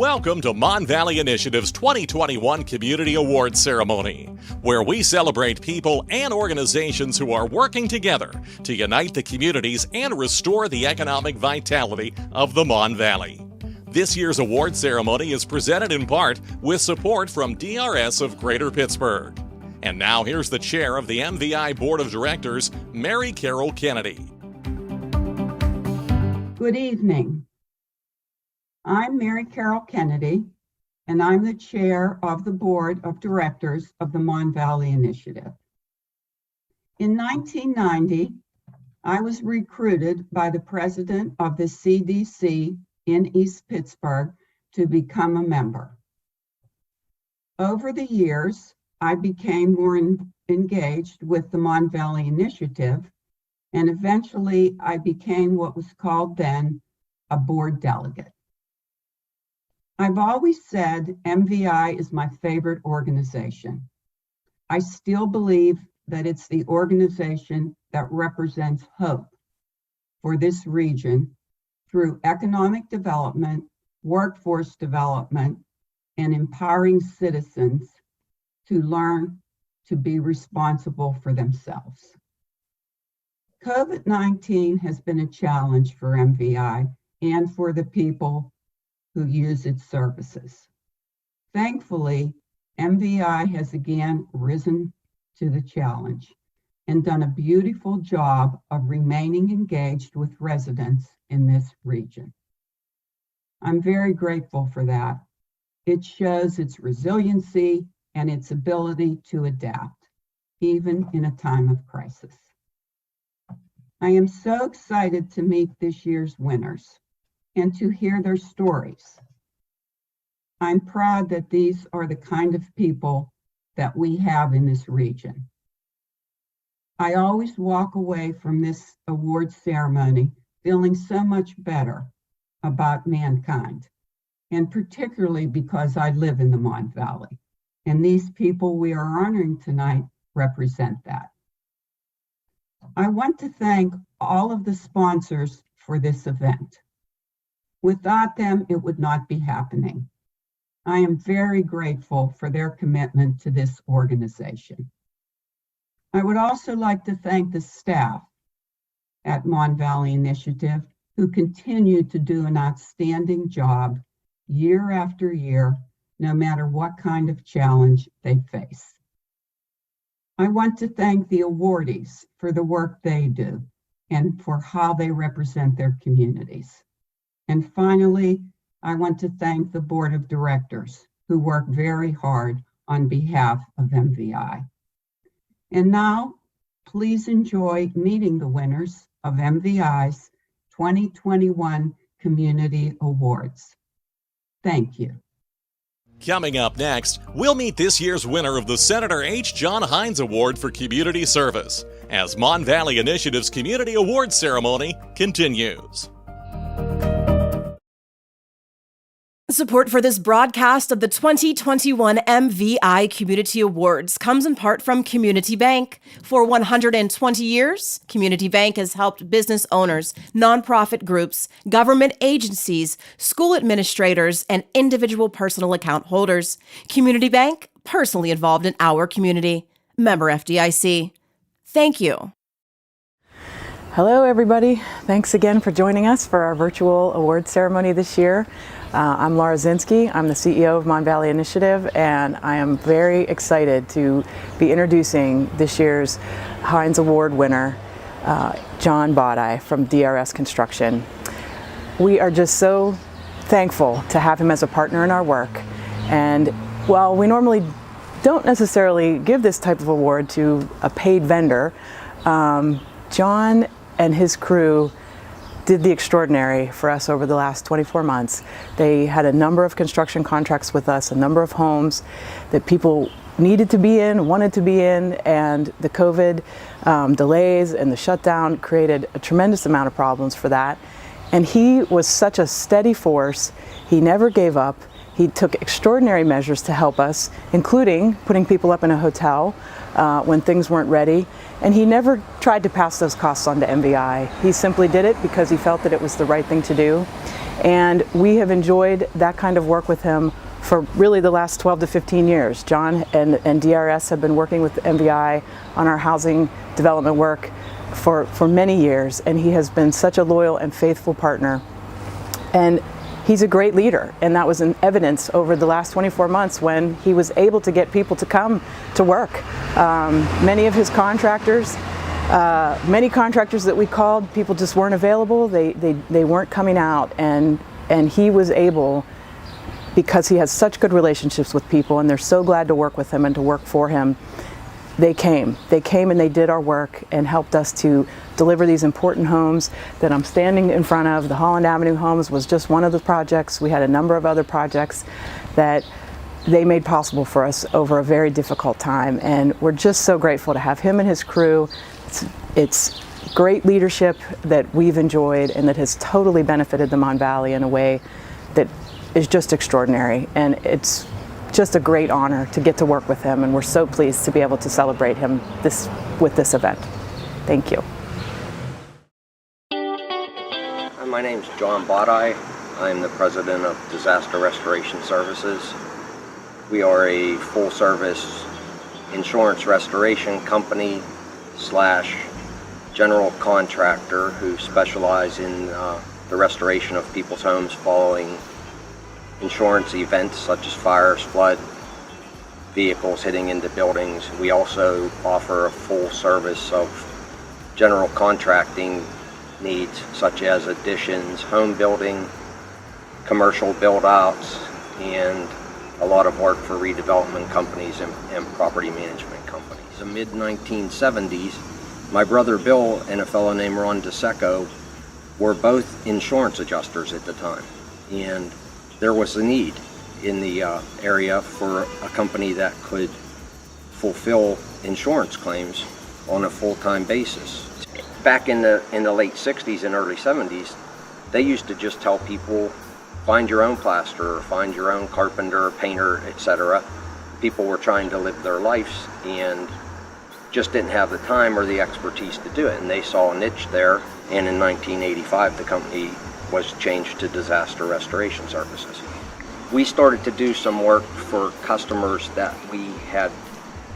Welcome to Mon Valley Initiative's 2021 Community Awards Ceremony, where we celebrate people and organizations who are working together to unite the communities and restore the economic vitality of the Mon Valley. This year's award ceremony is presented in part with support from DRS of Greater Pittsburgh. And now here's the chair of the MVI Board of Directors, Mary Carol Kennedy. Good evening. I'm Mary Carol Kennedy, and I'm the chair of the Board of Directors of the Mon Valley Initiative. In 1990, I was recruited by the president of the CDC in East Pittsburgh to become a member. Over the years, I became more engaged with the Mon Valley Initiative, and eventually I became what was called then a board delegate. I've always said MVI is my favorite organization. I still believe that it's the organization that represents hope for this region through economic development, workforce development, and empowering citizens to learn to be responsible for themselves. COVID-19 has been a challenge for MVI and for the people who use its services. Thankfully, MVI has again risen to the challenge and done a beautiful job of remaining engaged with residents in this region. I'm very grateful for that. It shows its resiliency and its ability to adapt, even in a time of crisis. I am so excited to meet this year's winners and to hear their stories. I'm proud that these are the kind of people that we have in this region. I always walk away from this award ceremony feeling so much better about mankind, and particularly because I live in the Mon Valley, and these people we are honoring tonight represent that. I want to thank all of the sponsors for this event. Without them, it would not be happening. I am very grateful for their commitment to this organization. I would also like to thank the staff at Mon Valley Initiative who continue to do an outstanding job year after year, no matter what kind of challenge they face. I want to thank the awardees for the work they do and for how they represent their communities. And finally, I want to thank the Board of Directors who work very hard on behalf of MVI. And now, please enjoy meeting the winners of MVI's 2021 Community Awards. Thank you. Coming up next, we'll meet this year's winner of the Senator H. John Heinz Award for Community Service as Mon Valley Initiative's Community Awards ceremony continues. Support for this broadcast of the 2021 MVI Community Awards comes in part from Community Bank. For 120 years, Community Bank has helped business owners, nonprofit groups, government agencies, school administrators, and individual personal account holders. Community Bank, personally involved in our community. Member FDIC. Thank you. Hello, everybody. Thanks again for joining us for our virtual award ceremony this year. I'm Laura Zinsky. I'm the CEO of Mon Valley Initiative, and I am very excited to be introducing this year's Heinz Award winner, John Bodai from DRS Construction. We are just so thankful to have him as a partner in our work. And while we normally don't necessarily give this type of award to a paid vendor, John and his crew did the extraordinary for us over the last 24 months. They had a number of construction contracts with us, a number of homes that people needed to be in, wanted to be in, and the COVID delays and the shutdown created a tremendous amount of problems for that. And he was such a steady force. He never gave up. He took extraordinary measures to help us, including putting people up in a hotel when things weren't ready. And he never tried to pass those costs on to MVI. He simply did it because he felt that it was the right thing to do. And we have enjoyed that kind of work with him for really the last 12 to 15 years. John and DRS have been working with MVI on our housing development work for many years, and he has been such a loyal and faithful partner. And he's a great leader, and that was in evidence over the last 24 months when he was able to get people to come to work. Many of his contractors, many contractors that we called, people just weren't available. They weren't coming out, and he was able, because he has such good relationships with people and they're so glad to work with him and to work for him. They came and they did our work and helped us to deliver these important homes that I'm standing in front of. The Holland Avenue homes was just one of the projects. We had a number of other projects that they made possible for us over a very difficult time, and we're just so grateful to have him and his crew. It's great leadership that we've enjoyed and that has totally benefited the Mon Valley in a way that is just extraordinary, and it's just a great honor to get to work with him, and we're so pleased to be able to celebrate him with this event. Thank you. My name's John Bodai. I'm the president of Disaster Restoration Services. We are a full-service insurance restoration company / general contractor who specialize in the restoration of people's homes following insurance events such as fires, flood, vehicles hitting into buildings. We also offer a full service of general contracting needs such as additions, home building, commercial build-outs, and a lot of work for redevelopment companies and property management companies. In the mid-1970s, my brother Bill and a fellow named Ron DeSecco were both insurance adjusters at the time, and there was a need in the area for a company that could fulfill insurance claims on a full-time basis. Back in the late 60s and early 70s, they used to just tell people, find your own plasterer, find your own carpenter, painter, etc. People were trying to live their lives and just didn't have the time or the expertise to do it, and they saw a niche there, and in 1985 the company was changed to Disaster Restoration Services. We started to do some work for customers that we had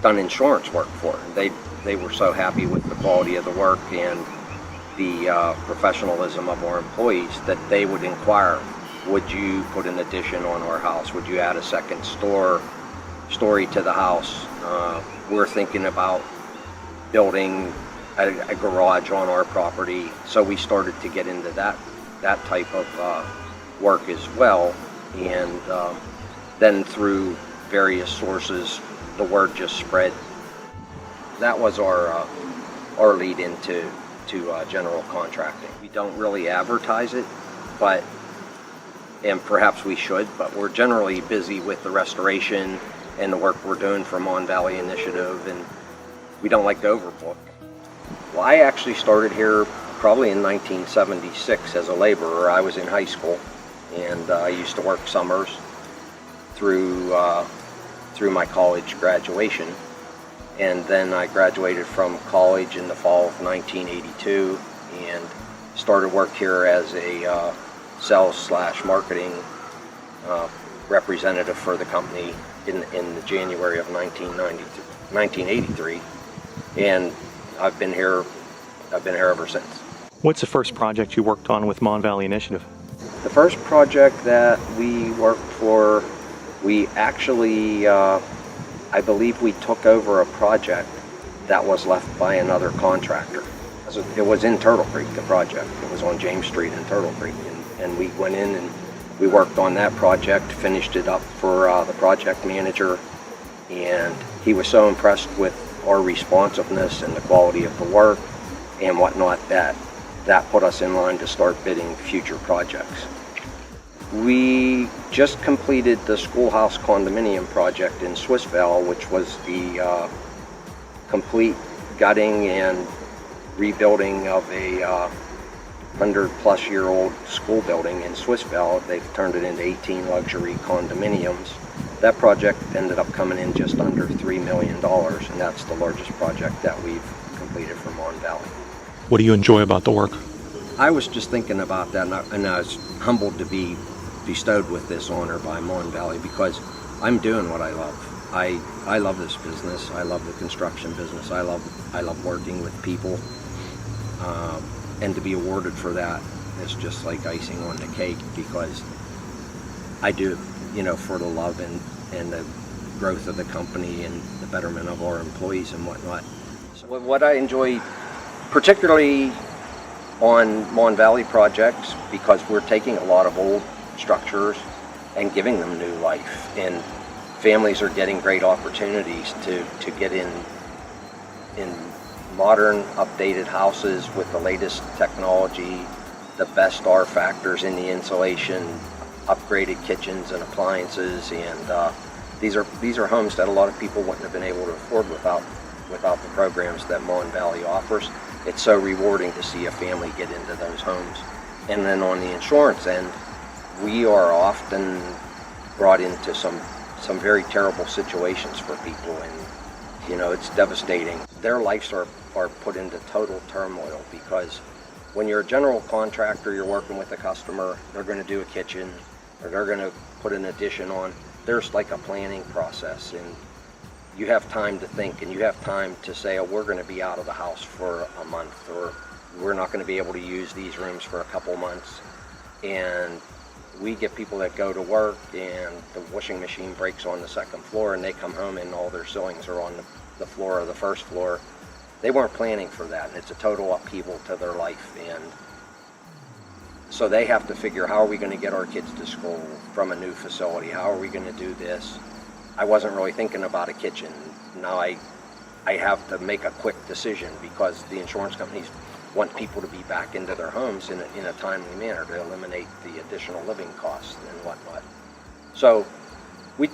done insurance work for. They were so happy with the quality of the work and the professionalism of our employees that they would inquire, would you put an addition on our house? Would you add a second story to the house? We're thinking about building a garage on our property. So we started to get into that type of work as well, and then through various sources the word just spread. That was our lead into general contracting. We don't really advertise it, and perhaps we should, but we're generally busy with the restoration and the work we're doing for Mon Valley Initiative, and we don't like to overbook. Well, I actually started here probably in 1976 as a laborer. I was in high school, and I used to work summers through my college graduation, and then I graduated from college in the fall of 1982 and started work here as a sales / marketing representative for the company in the January of 1983, and I've been here ever since. What's the first project you worked on with Mon Valley Initiative? The first project that we worked for, we actually, I believe we took over a project that was left by another contractor. It was in Turtle Creek, the project. It was on James Street in Turtle Creek. And we went in and we worked on that project, finished it up for the project manager, and he was so impressed with our responsiveness and the quality of the work and whatnot that put us in line to start bidding future projects. We just completed the schoolhouse condominium project in Swissvale, which was the complete gutting and rebuilding of a 100-plus-year-old school building in Swissvale. They've turned it into 18 luxury condominiums. That project ended up coming in just under $3 million, and that's the largest project that we've completed for Mon Valley. What do you enjoy about the work? I was just thinking about that, and I was humbled to be bestowed with this honor by Mon Valley because I'm doing what I love. I love this business. I love the construction business. I love working with people. And to be awarded for that is just like icing on the cake because I do, for the love and the growth of the company and the betterment of our employees and whatnot. So what I enjoy particularly on Mon Valley projects, because we're taking a lot of old structures and giving them new life, and families are getting great opportunities to get in modern, updated houses with the latest technology, the best R factors in the insulation, upgraded kitchens and appliances, and these are homes that a lot of people wouldn't have been able to afford without the programs that Mon Valley offers. It's so rewarding to see a family get into those homes. And then on the insurance end, we are often brought into some very terrible situations for people, and it's devastating. Their lives are put into total turmoil because when you're a general contractor, you're working with a customer, they're going to do a kitchen, or they're going to put an addition on. There's like a planning process, and you have time to think, and you have time to say, oh, we're going to be out of the house for a month, or we're not going to be able to use these rooms for a couple months. And we get people that go to work and the washing machine breaks on the second floor and they come home and all their ceilings are on the floor of the first floor. They weren't planning for that, and it's a total upheaval to their life. And so they have to figure, how are we going to get our kids to school from a new facility? How are we going to do this? I wasn't really thinking about a kitchen. Now I have to make a quick decision because the insurance companies want people to be back into their homes in a timely manner to eliminate the additional living costs and whatnot. So we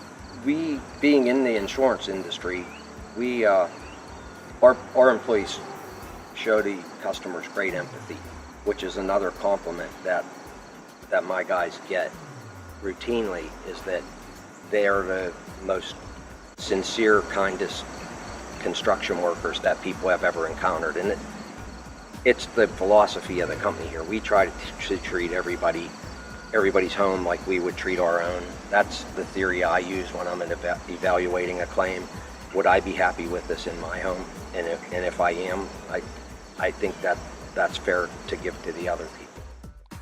being in the insurance industry, our employees show the customers great empathy, which is another compliment that my guys get routinely, is that they are the most sincere, kindest construction workers that people have ever encountered. And it's the philosophy of the company here. We try to treat everybody's home like we would treat our own. That's the theory I use when I'm evaluating a claim. Would I be happy with this in my home? And if I am, I think that's fair to give to the other people.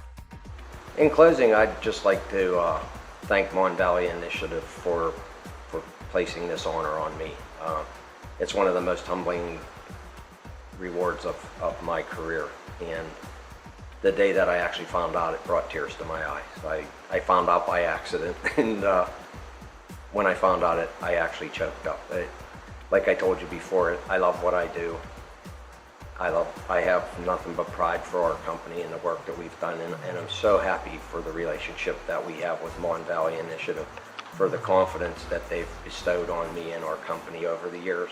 In closing, I'd just like to thank Mon Valley Initiative for placing this honor on me. It's one of the most humbling rewards of my career, and the day that I actually found out, it brought tears to my eyes. I found out by accident, and when I found out it, I actually choked up. Like I told you before, I love what I do. I have nothing but pride for our company and the work that we've done, and I'm so happy for the relationship that we have with Mon Valley Initiative, for the confidence that they've bestowed on me and our company over the years,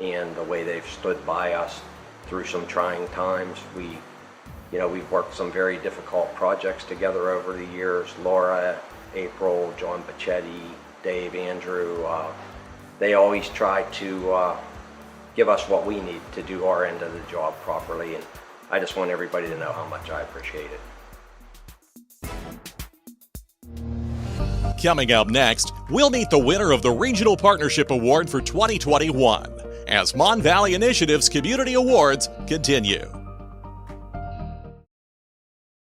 and the way they've stood by us through some trying times. We've worked some very difficult projects together over the years. Laura, April, John Bacchetti, Dave, Andrew, they always try to give us what we need to do our end of the job properly, and I just want everybody to know how much I appreciate it. Coming up next, we'll meet the winner of the Regional Partnership Award for 2021 as Mon Valley Initiative's Community Awards continue.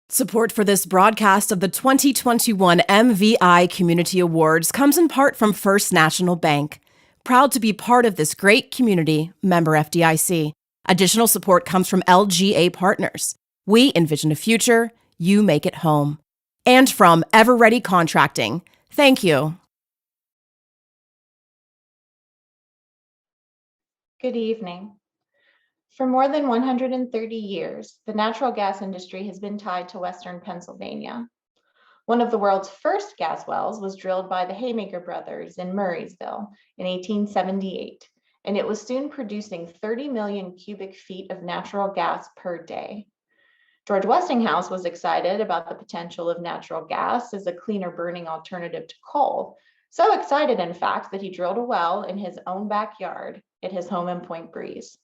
Support for this broadcast of the 2021 MVI Community Awards comes in part from First National Bank. Proud to be part of this great community, member FDIC. Additional support comes from LGA Partners. We envision a future, you make it home. And from Ever Ready Contracting. Thank you. Good evening. For more than 130 years, the natural gas industry has been tied to Western Pennsylvania. One of the world's first gas wells was drilled by the Haymaker brothers in Murraysville in 1878, and it was soon producing 30 million cubic feet of natural gas per day. George Westinghouse was excited about the potential of natural gas as a cleaner burning alternative to coal. So excited, in fact, that he drilled a well in his own backyard at his home in Point Breeze.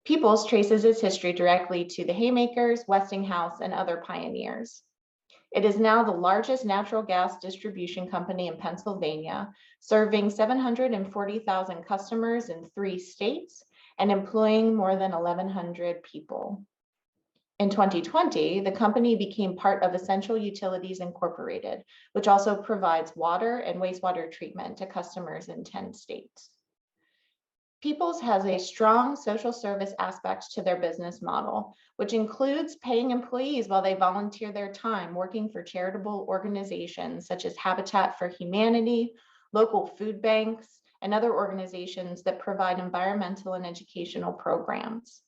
Peoples traces its history directly to the Haymakers, Westinghouse, and other pioneers. It is now the largest natural gas distribution company in Pennsylvania, serving 740,000 customers in 3 states and employing more than 1,100 people. In 2020, the company became part of Essential Utilities Incorporated, which also provides water and wastewater treatment to customers in 10 states. Peoples has a strong social service aspect to their business model, which includes paying employees while they volunteer their time working for charitable organizations such as Habitat for Humanity, local food banks, and other organizations that provide environmental and educational programs.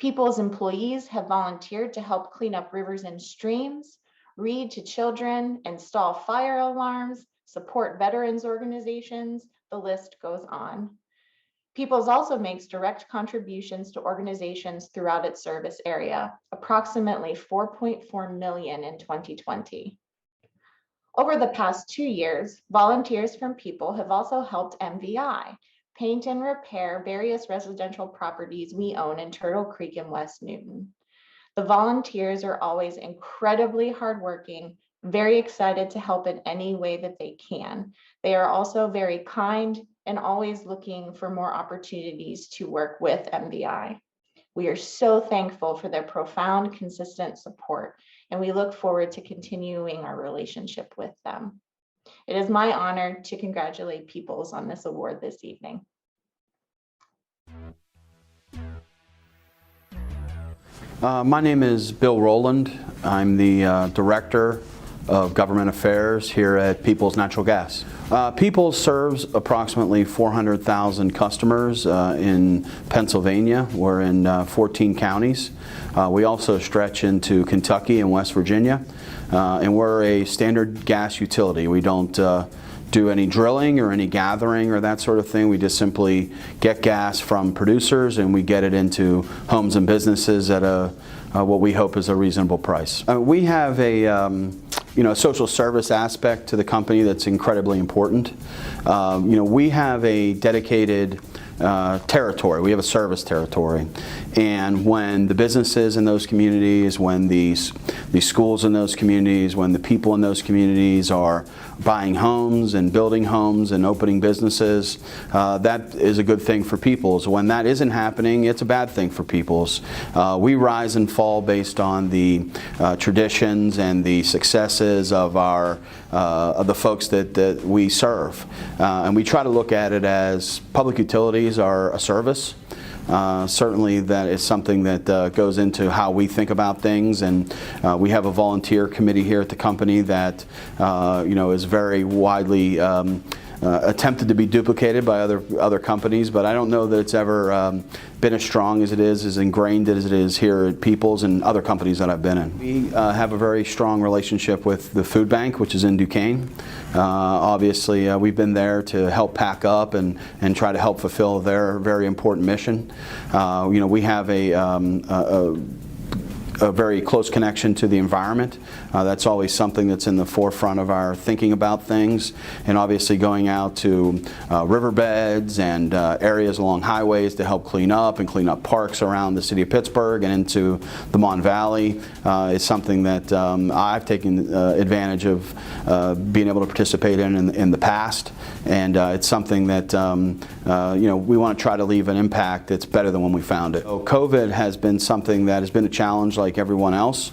People's employees have volunteered to help clean up rivers and streams, read to children, install fire alarms, support veterans organizations, the list goes on. Peoples also makes direct contributions to organizations throughout its service area, approximately $4.4 million in 2020. Over the past 2 years, volunteers from People have also helped MVI paint and repair various residential properties we own in Turtle Creek and West Newton. The volunteers are always incredibly hardworking, very excited to help in any way that they can. They are also very kind and always looking for more opportunities to work with MVI. We are so thankful for their profound, consistent support, and we look forward to continuing our relationship with them. It is my honor to congratulate Peoples on this award this evening. My name is Bill Rowland. I'm the Director of Government Affairs here at Peoples Natural Gas. Peoples serves approximately 400,000 customers in Pennsylvania. We're in 14 counties. We also stretch into Kentucky and West Virginia. And we're a standard gas utility. We don't do any drilling or any gathering or that sort of thing. We just simply get gas from producers and we get it into homes and businesses at what we hope is a reasonable price. We have a social service aspect to the company that's incredibly important. We have a dedicated territory. We have a service territory, and when the businesses in those communities, when these schools in those communities, when the people in those communities are buying homes and building homes and opening businesses, that is a good thing for Peoples. When that isn't happening, it's a bad thing for Peoples. We rise and fall based on the traditions and the successes of the folks that we serve, and we try to look at it as public utilities are a service. Certainly that is something that goes into how we think about things, and we have a volunteer committee here at the company that is very widely attempted to be duplicated by other companies, but I don't know that it's ever been as strong as it is, as ingrained as it is here at Peoples and other companies that I've been in. We have a very strong relationship with the food bank, which is in Duquesne. Obviously, we've been there to help pack up and try to help fulfill their very important mission. We have a very close connection to the environment. That's always something that's in the forefront of our thinking about things, and obviously going out to riverbeds and areas along highways to help clean up parks around the city of Pittsburgh and into the Mon Valley is something that I've taken advantage of being able to participate in the past, and it's something that we want to try to leave an impact that's better than when we found it. So COVID has been something that has been a challenge like everyone else.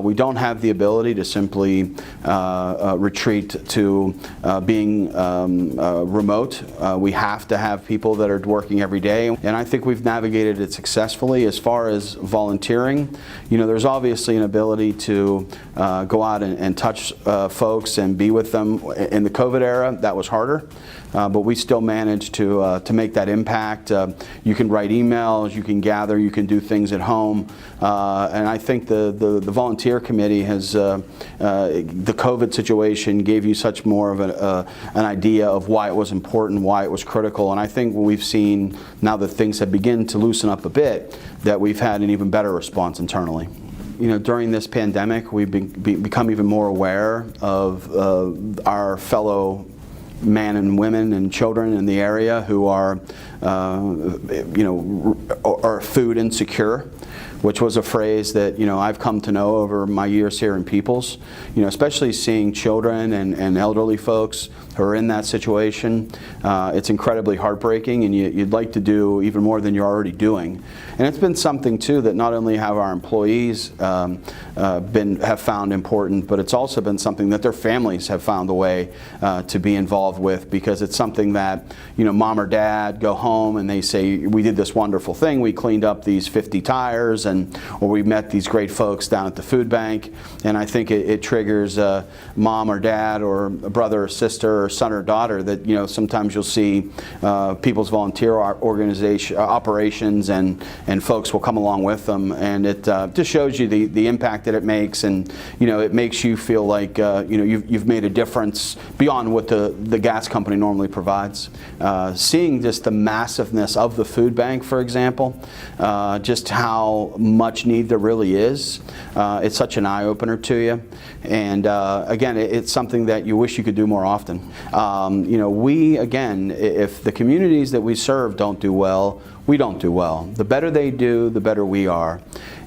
We don't have the ability to simply retreat to being remote. We have to have people that are working every day, and I think we've navigated it successfully. As far as volunteering, there's obviously an ability to go out and touch folks and be with them. In the COVID era, that was harder. But we still managed to make that impact. You can write emails, you can gather, you can do things at home, and I think the volunteer committee has the COVID situation gave you such more of an idea of why it was important, why it was critical, and I think we've seen now that things have begun to loosen up a bit that we've had an even better response internally. during this pandemic, we've become even more aware of our fellow men and women and children in the area who are, are food insecure, which was a phrase that I've come to know over my years here in Peoples. Especially seeing children and elderly folks who are in that situation, it's incredibly heartbreaking, and you'd like to do even more than you're already doing. And it's been something too that not only have our employees have found important, but it's also been something that their families have found a way to be involved with, because it's something that mom or dad go home and they say, we did this wonderful thing, we cleaned up these 50 tires, or we met these great folks down at the food bank. And I think it triggers mom or dad or a brother or sister or son or daughter that sometimes you'll see People's Volunteer Organization operations and folks will come along with them, and it just shows you the impact that it makes, and it makes you feel like you've made a difference beyond what the gas company normally provides. Seeing just the massiveness of the food bank, for example, just how much need there really is, it's such an eye-opener to you. And again, it's something that you wish you could do more often. If the communities that we serve don't do well, we don't do well. The better they do, the better we are.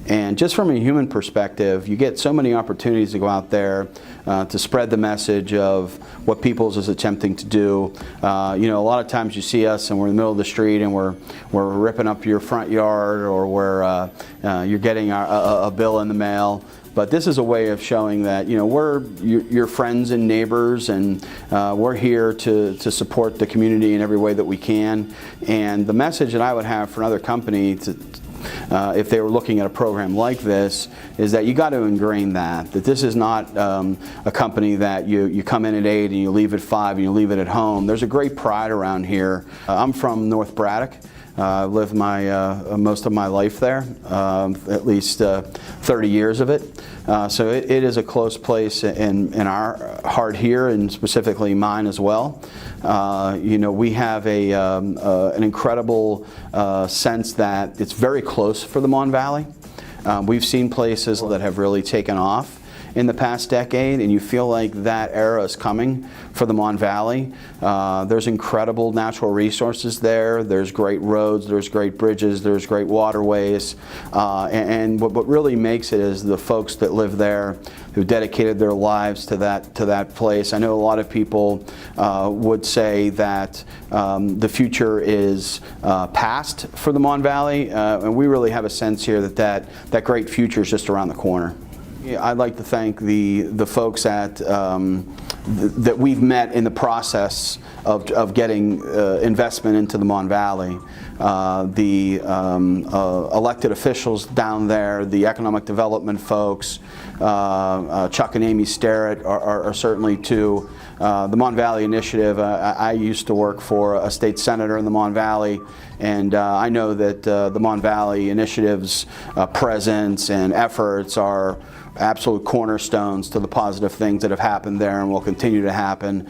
And just from a human perspective, you get so many opportunities to go out there to spread the message of what Peoples is attempting to do. A lot of times you see us and we're in the middle of the street and we're ripping up your front yard, or you're getting a bill in the mail. But this is a way of showing that we're your friends and neighbors, and we're here to support the community in every way that we can. And the message that I would have for another company if they were looking at a program like this is that you got to ingrain that this is not a company that you come in at 8 and you leave at 5 and you leave it at home. There's a great pride around here. I'm from North Braddock. I've lived most of my life there, at least 30 years of it. So it is a close place in our heart here, and specifically mine as well. We have an incredible sense that it's very close for the Mon Valley. We've seen places that have really taken off in the past decade, and you feel like that era is coming for the Mon Valley. There's incredible natural resources there. There's great roads, there's great bridges, there's great waterways, and what really makes it is the folks that live there who dedicated their lives to that place. I know a lot of people would say that the future is past for the Mon Valley, and we really have a sense here that great future is just around the corner. I'd like to thank the folks that we've met in the process of getting investment into the Mon Valley. The elected officials down there, the economic development folks, Chuck and Amy Sterrett are certainly two. The Mon Valley Initiative, I used to work for a state senator in the Mon Valley, and I know that the Mon Valley Initiative's presence and efforts are absolute cornerstones to the positive things that have happened there and will continue to happen.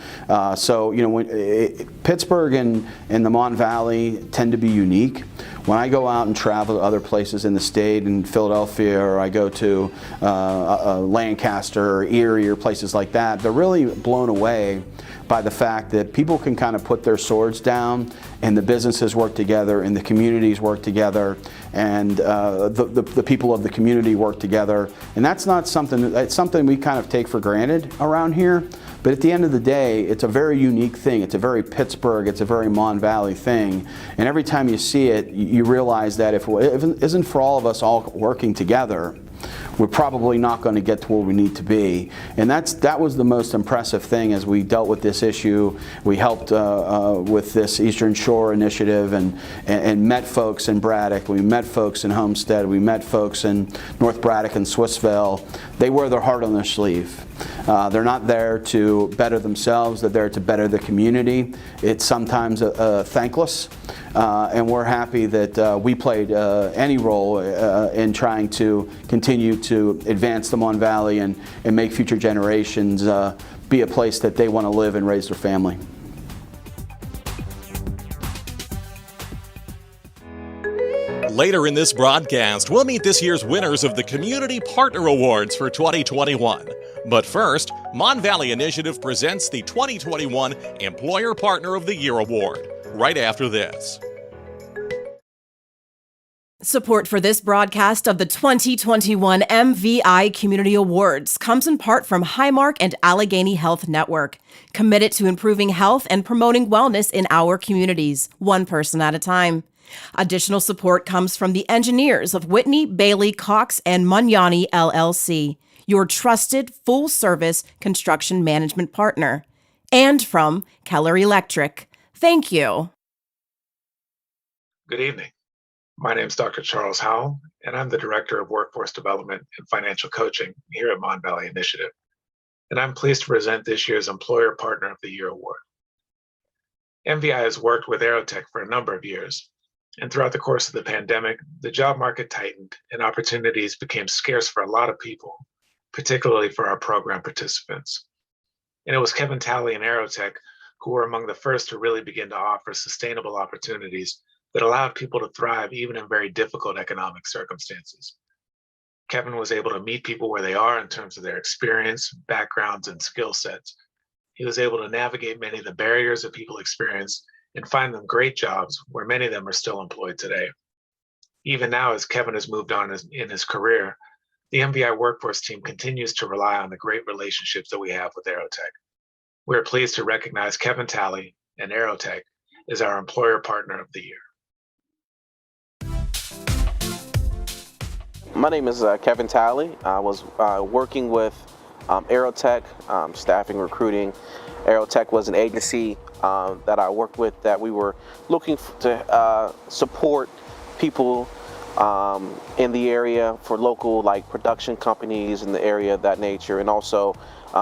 Pittsburgh and the Mon Valley tend to be unique. When I go out and travel to other places in the state, in Philadelphia, or I go to Lancaster or Erie or places like that, they're really blown away by the fact that people can kind of put their swords down, and the businesses work together, and the communities work together, and the people of the community work together. And that's not something, it's something we kind of take for granted around here. But at the end of the day, it's a very unique thing. It's a very Pittsburgh, it's a very Mon Valley thing. And every time you see it, you realize that if it isn't for all of us all working together, we're probably not going to get to where we need to be. And that was the most impressive thing as we dealt with this issue. We helped with this Eastern Shore initiative and met folks in Braddock. We met folks in Homestead. We met folks in North Braddock and Swissvale. They wear their heart on their sleeve. They're not there to better themselves. They're there to better the community. It's sometimes thankless. And we're happy that we played any role in trying to continue to advance the Mon Valley and make future generations be a place that they want to live and raise their family. Later in this broadcast, we'll meet this year's winners of the Community Partner Awards for 2021. But first, Mon Valley Initiative presents the 2021 Employer Partner of the Year Award, right after this. Support for this broadcast of the 2021 MVI Community Awards comes in part from Highmark and Allegheny Health Network, committed to improving health and promoting wellness in our communities, one person at a time. Additional support comes from the engineers of Whitney, Bailey, Cox, and Mugnani LLC, your trusted full-service construction management partner. And from Keller Electric. Thank you. Good evening. My name is Dr. Charles Howell, and I'm the Director of Workforce Development and Financial Coaching here at Mon Valley Initiative. And I'm pleased to present this year's Employer Partner of the Year Award. MVI has worked with Aerotech for a number of years, and throughout the course of the pandemic, the job market tightened and opportunities became scarce for a lot of people, particularly for our program participants. And it was Kevin Talley and Aerotech who were among the first to really begin to offer sustainable opportunities that allowed people to thrive even in very difficult economic circumstances. Kevin was able to meet people where they are in terms of their experience, backgrounds, and skill sets. He was able to navigate many of the barriers that people experience and find them great jobs where many of them are still employed today. Even now, as Kevin has moved on in his career, the MVI workforce team continues to rely on the great relationships that we have with Aerotech. We are pleased to recognize Kevin Talley and Aerotech as our Employer Partner of the Year. My name is Kevin Talley. I was working with Aerotech, staffing, recruiting. Aerotech was an agency that I worked with that we were looking to support people in the area for local production companies in the area of that nature, and also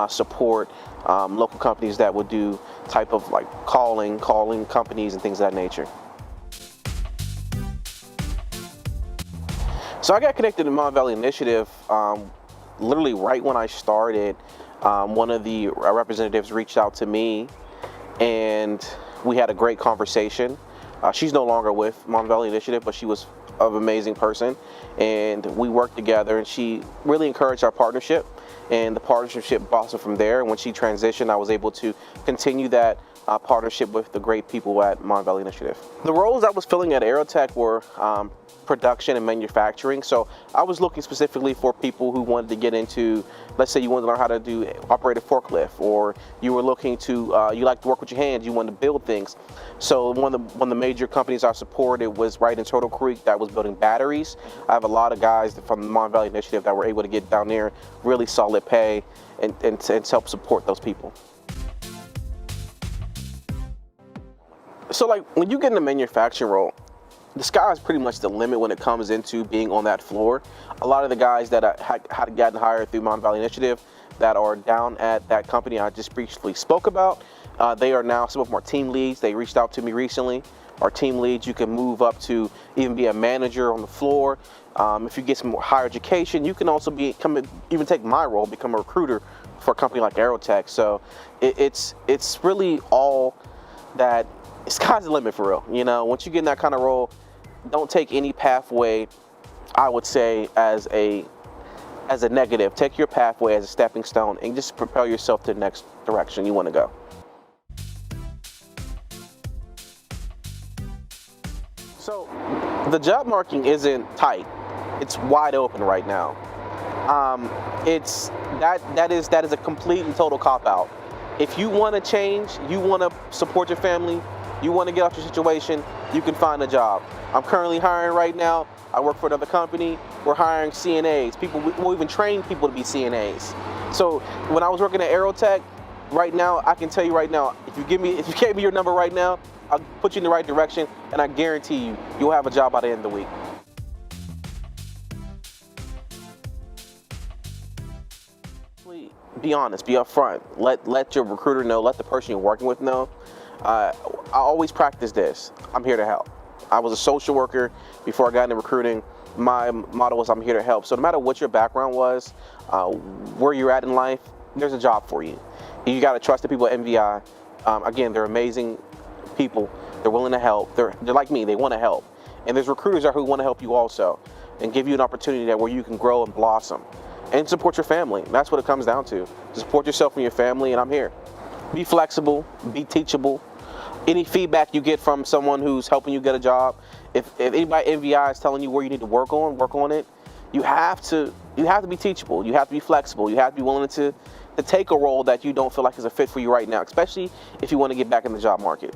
support local companies that would do type of calling companies and things of that nature. So I got connected to Mon Valley Initiative literally right when I started. One of the representatives reached out to me and we had a great conversation. She's no longer with Mon Valley Initiative, but she was an amazing person, and we worked together, and she really encouraged our partnership, and the partnership blossomed from there. And when she transitioned, I was able to continue that partnership with the great people at Mon Valley Initiative. The roles I was filling at Aerotech were production and manufacturing. So I was looking specifically for people who wanted to get into, let's say you wanted to learn how to operate a forklift, or you were looking to, you like to work with your hands, you wanted to build things. So one of the major companies I supported was right in Turtle Creek that was building batteries. I have a lot of guys from the Mon Valley Initiative that were able to get down there, really solid pay, and help support those people. So when you get in a manufacturing role, the sky is pretty much the limit when it comes into being on that floor. A lot of the guys that had gotten hired through Mon Valley Initiative that are down at that company I just briefly spoke about, they are now some of our team leads. They reached out to me recently. Our team leads, you can move up to even be a manager on the floor. If you get some more higher education, you can also even take my role, become a recruiter for a company like Aerotech. So it's really all that. Sky's the limit for real. You know, once you get in that kind of role, don't take any pathway, I would say, as a negative. Take your pathway as a stepping stone and just propel yourself to the next direction you want to go. So the job market isn't tight. It's wide open right now. That is a complete and total cop-out. If you want to change, you want to support your family, you want to get off your situation, you can find a job. I'm currently hiring right now. I work for another company. We're hiring CNAs. We'll even train people to be CNAs. So when I was working at Aerotech, right now, I can tell you right now, if you gave me your number right now, I'll put you in the right direction, and I guarantee you'll have a job by the end of the week. Be honest, be upfront. Let your recruiter know, let the person you're working with know. I always practice this. I'm here to help. I was a social worker before I got into recruiting. My motto was I'm here to help. So no matter what your background was, where you're at in life, there's a job for you. You got to trust the people at MVI. Again, they're amazing people. They're willing to help. They're like me. They want to help. And there's recruiters out who want to help you also and give you an opportunity that where you can grow and blossom and support your family. That's what it comes down to. Support yourself and your family, and I'm here. Be flexible, be teachable. Any feedback you get from someone who's helping you get a job, if anybody at MVI is telling you where you need to work on it. You have to be teachable. You have to be flexible. You have to be willing to take a role that you don't feel like is a fit for you right now, especially if you want to get back in the job market.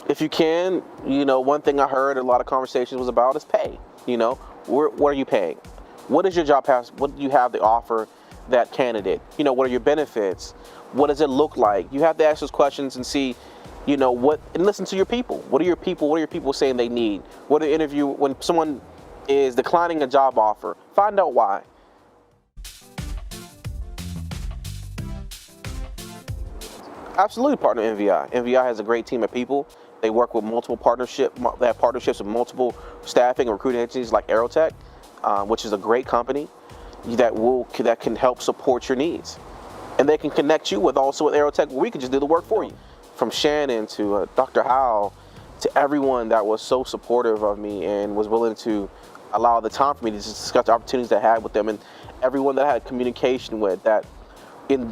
If you can, one thing I heard a lot of conversations was about is pay. What are you paying? What is your job pass? What do you have to offer that candidate? What are your benefits? What does it look like? You have to ask those questions and see, and listen to your people. What are your people saying they need? What are the interview when someone is declining a job offer? Find out why. Absolutely partner MVI. MVI has a great team of people. They work with multiple they have partnerships with multiple staffing and recruiting agencies like Aerotech, which is a great company that can help support your needs. And they can connect you with Aerotech, where we can just do the work for you. From Shannon to Dr. Howell to everyone that was so supportive of me and was willing to allow the time for me to just discuss the opportunities that I had with them, and everyone that I had communication with that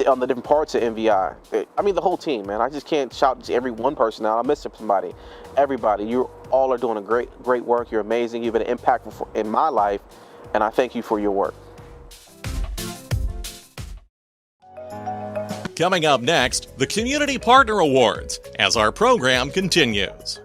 on the different parts of MVI. The whole team, man. I just can't shout to every one person out. I miss somebody. Everybody, you all are doing a great work. You're amazing. You've been impactful in my life, and I thank you for your work. Coming up next, the Community Partner Awards, as our program continues.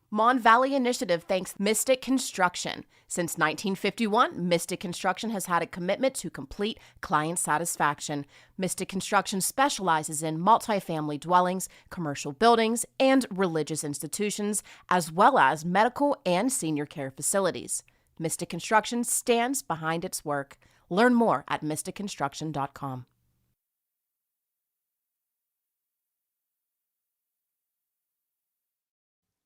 Mon Valley Initiative thanks Mystic Construction. Since 1951, Mystic Construction has had a commitment to complete client satisfaction. Mystic Construction specializes in multifamily dwellings, commercial buildings, and religious institutions, as well as medical and senior care facilities. Mystic Construction stands behind its work. Learn more at mysticconstruction.com.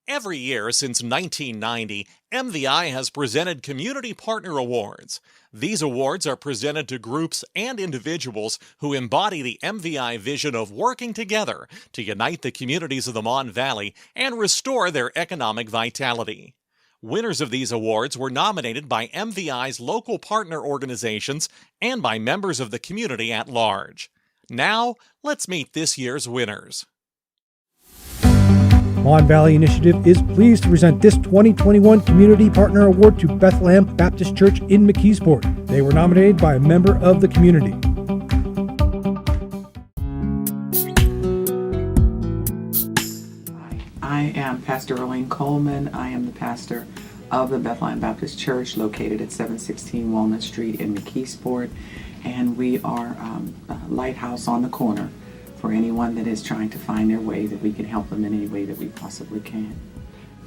Every year since 1990, MVI has presented Community Partner Awards. These awards are presented to groups and individuals who embody the MVI vision of working together to unite the communities of the Mon Valley and restore their economic vitality. Winners of these awards were nominated by MVI's local partner organizations and by members of the community at large. Now, let's meet this year's winners. Mon Valley Initiative is pleased to present this 2021 Community Partner Award to Bethlehem Baptist Church in McKeesport. They were nominated by a member of the community. I am Pastor Rolene Coleman. I am the pastor of the Bethlehem Baptist Church located at 716 Walnut Street in McKeesport, and we are a lighthouse on the corner for anyone that is trying to find their way, that we can help them in any way that we possibly can.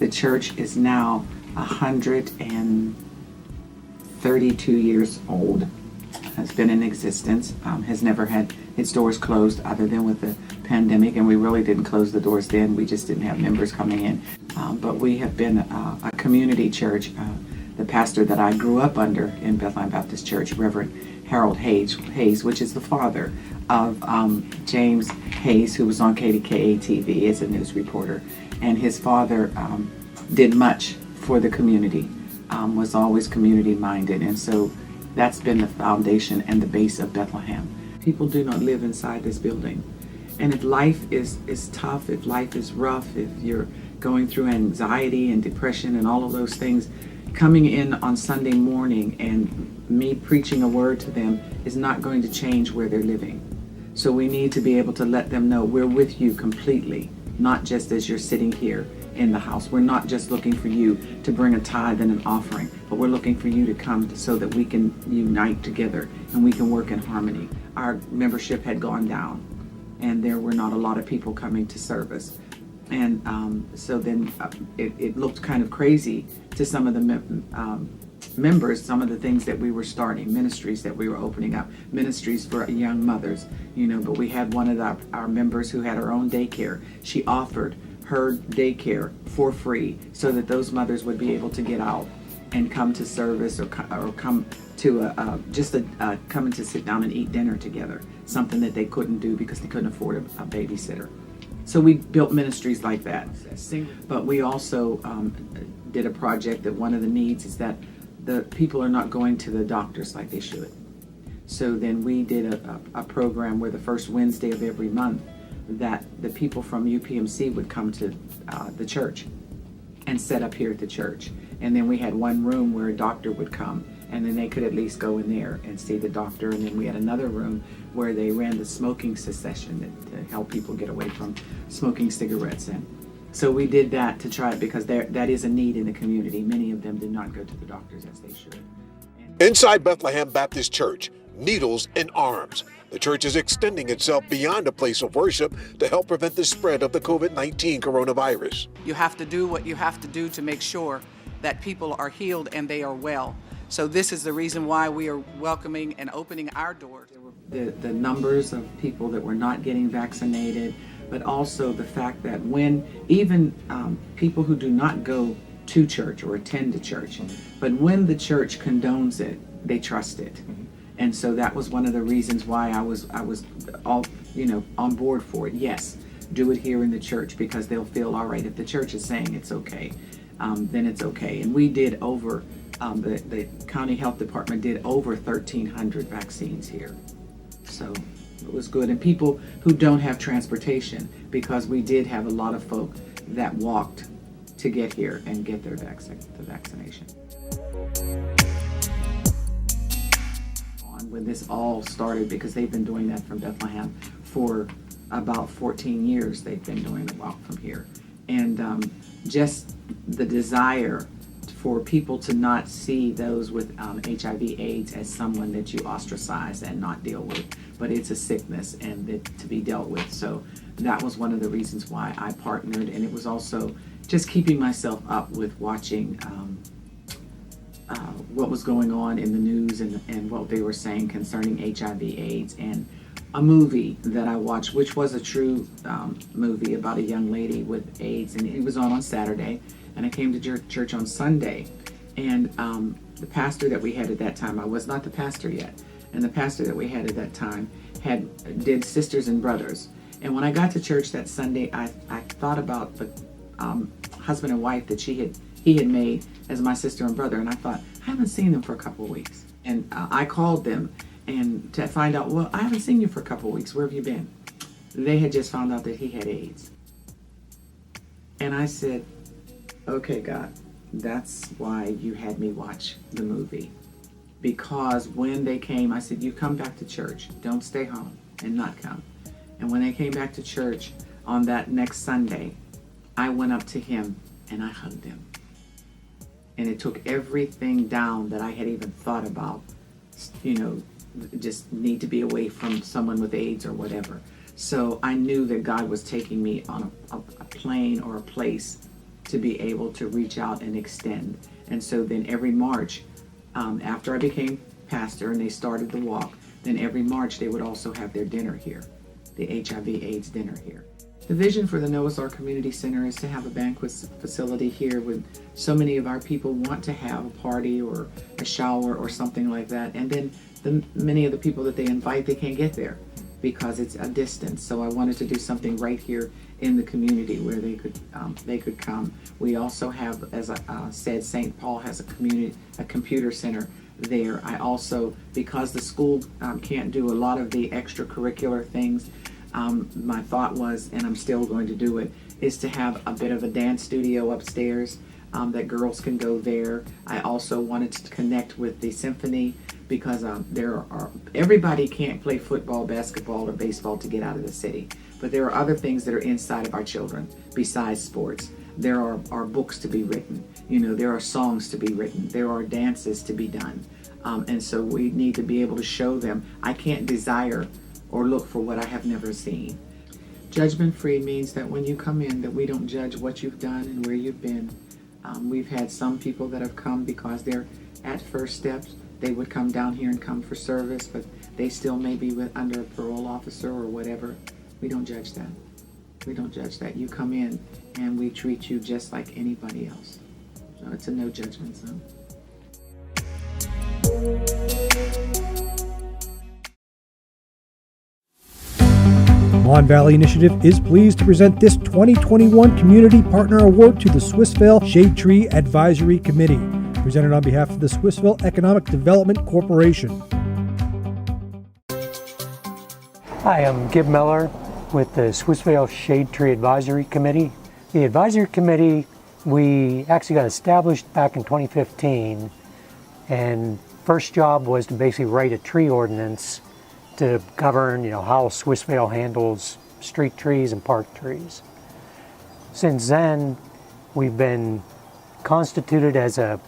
The church is now 132 years old, has been in existence, has never had its doors closed other than with the pandemic, and we really didn't close the doors then, we just didn't have members coming in. But we have been a community church. The pastor that I grew up under in Bethlehem Baptist Church, Reverend Harold Hayes, which is the father of James Hayes, who was on KDKA-TV as a news reporter. And his father did much for the community, was always community-minded. And so that's been the foundation and the base of Bethlehem. People do not live inside this building. And if life is tough, if life is rough, if you're going through anxiety and depression and all of those things, coming in on Sunday morning and me preaching a word to them is not going to change where they're living. So we need to be able to let them know we're with you completely, not just as you're sitting here in the house. We're not just looking for you to bring a tithe and an offering, but we're looking for you to come so that we can unite together and we can work in harmony. Our membership had gone down and there were not a lot of people coming to service. And so then it looked kind of crazy to some of the members, some of the things that we were starting, ministries that we were opening up, ministries for young mothers, but we had one of our members who had her own daycare. She offered her daycare for free so that those mothers would be able to get out and come to service or come to coming to sit down and eat dinner together, something that they couldn't do because they couldn't afford a babysitter. So we built ministries like that. But we also did a project that one of the needs is that the people are not going to the doctors like they should. So then we did a program where the first Wednesday of every month that the people from UPMC would come to the church and set up here at the church. And then we had one room where a doctor would come and then they could at least go in there and see the doctor. And then we had another room where they ran the smoking cessation to help people get away from smoking cigarettes. And so we did that to try it because that is a need in the community. Many of them did not go to the doctors as they should. Inside Bethlehem Baptist Church, needles and arms. The church is extending itself beyond a place of worship to help prevent the spread of the COVID-19 coronavirus. You have to do what you have to do to make sure that people are healed and they are well. So this is the reason why we are welcoming and opening our doors. The numbers of people that were not getting vaccinated, but also the fact that when even people who do not go to church or attend to church, but when the church condones it, they trust it. And so that was one of the reasons why I was all on board for it. Yes, do it here in the church because they'll feel all right. If the church is saying it's okay, then it's okay. And we did over the county health department did over 1,300 vaccines here. So it was good. And people who don't have transportation, because we did have a lot of folk that walked to get here and get their vaccination. When this all started, because they've been doing that from Bethlehem for about 14 years, they've been doing the walk from here. And just the desire for people to not see those with HIV/AIDS as someone that you ostracize and not deal with, but it's a sickness and to be dealt with. So that was one of the reasons why I partnered, and it was also just keeping myself up with watching what was going on in the news and what they were saying concerning HIV/AIDS, and a movie that I watched, which was a true movie about a young lady with AIDS, and it was on Saturday, and I came to church on Sunday, and the pastor that we had at that time, I was not the pastor yet, and the pastor that we had at that time did Sisters and Brothers. And when I got to church that Sunday, I thought about the husband and wife that he had made as my sister and brother, and I thought, I haven't seen them for a couple of weeks. And I called them and to find out, well, I haven't seen you for a couple of weeks. Where have you been? They had just found out that he had AIDS. And I said, okay, God, that's why you had me watch the movie. Because when they came, I said, you come back to church. Don't stay home and not come. And when they came back to church on that next Sunday, I went up to him and I hugged him. And it took everything down that I had even thought about, just need to be away from someone with AIDS or whatever. So I knew that God was taking me on a plane or a place to be able to reach out and extend. And so then every March, after I became pastor and they started the walk, then every March they would also have their dinner here, the HIV/AIDS dinner here. The vision for the Noah's Ark Community Center is to have a banquet facility here with so many of our people want to have a party or a shower or something like that. And then many of the people that they invite, they can't get there because it's a distance. So I wanted to do something right here in the community where they could come. We also have, as I said, St. Paul has a computer center there. I also, because the school can't do a lot of the extracurricular things, my thought was, and I'm still going to do it, is to have a bit of a dance studio upstairs that girls can go there. I also wanted to connect with the symphony because everybody can't play football, basketball, or baseball to get out of the city. But there are other things that are inside of our children besides sports. there are books to be written. You know, there are songs to be written. There are dances to be done. And so we need to be able to show them. I can't desire or look for what I have never seen. Judgment-free means that when you come in, that we don't judge what you've done and where you've been. We've had some people that have come because they're at First Steps. They would come down here and come for service, but they still may be under a parole officer or whatever. We don't judge that. We don't judge that. You come in and we treat you just like anybody else. So it's a no judgment zone. Mon Valley Initiative is pleased to present this 2021 Community Partner Award to the Swissvale Shade Tree Advisory Committee, presented on behalf of the Swissvale Economic Development Corporation. Hi, I'm Gib Miller with the Swissvale Shade Tree Advisory Committee. The Advisory Committee, we actually got established back in 2015, and first job was to basically write a tree ordinance to govern, how Swissvale handles street trees and park trees. Since then, we've been constituted as a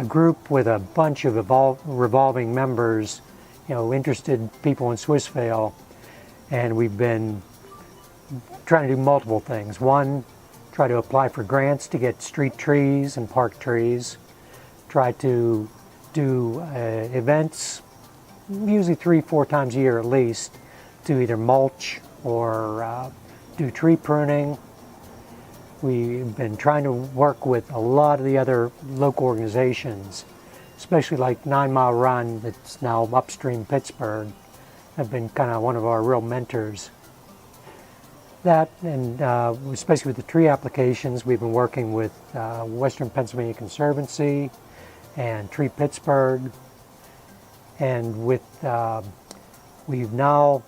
group with a bunch of revolving members, interested people in Swissvale, and we've been trying to do multiple things. One, try to apply for grants to get street trees and park trees, try to do events, usually 3-4 times a year at least, to either mulch or do tree pruning. We've been trying to work with a lot of the other local organizations, especially like 9 Mile Run, that's now upstream Pittsburgh, have been kind of one of our real mentors. That, and especially with the tree applications, we've been working with Western Pennsylvania Conservancy and Tree Pittsburgh. And with, we've now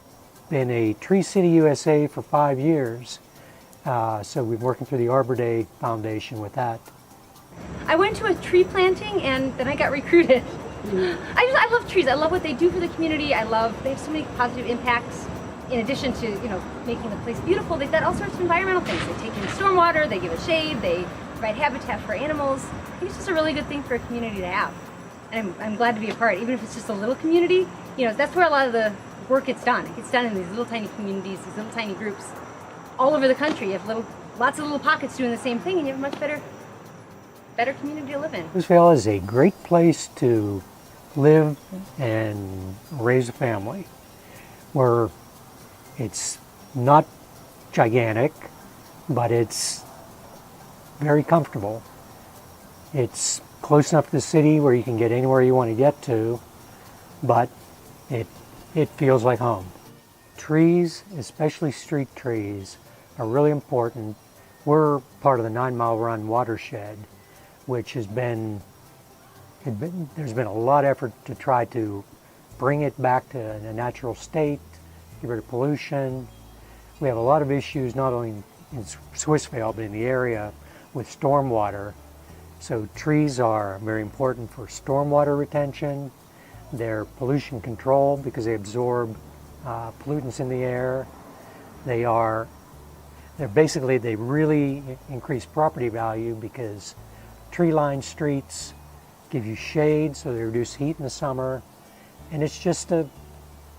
been a Tree City USA for 5 years. So we've been working through the Arbor Day Foundation with that. I went to a tree planting and then I got recruited. I love trees. I love what they do for the community. They have so many positive impacts. In addition to, making the place beautiful, they've got all sorts of environmental things. They take in stormwater, they give it shade, they provide habitat for animals. I think it's just a really good thing for a community to have. And I'm glad to be a part, even if it's just a little community. That's where a lot of the work gets done. It gets done in these little tiny communities, these little tiny groups. All over the country, you have lots of little pockets doing the same thing, and you have a much better community to live in. Swissvale is a great place to live and raise a family, where it's not gigantic, but it's very comfortable. It's close enough to the city where you can get anywhere you want to get to, but it feels like home. Trees, especially street trees, are really important. We're part of the 9 Mile Run watershed, which there's been a lot of effort to try to bring it back to a natural state, get rid of pollution. We have a lot of issues not only in Swissvale but in the area with stormwater. So trees are very important for stormwater retention. They're pollution control because they absorb pollutants in the air. They really increase property value because tree-lined streets give you shade, so they reduce heat in the summer, and it's just a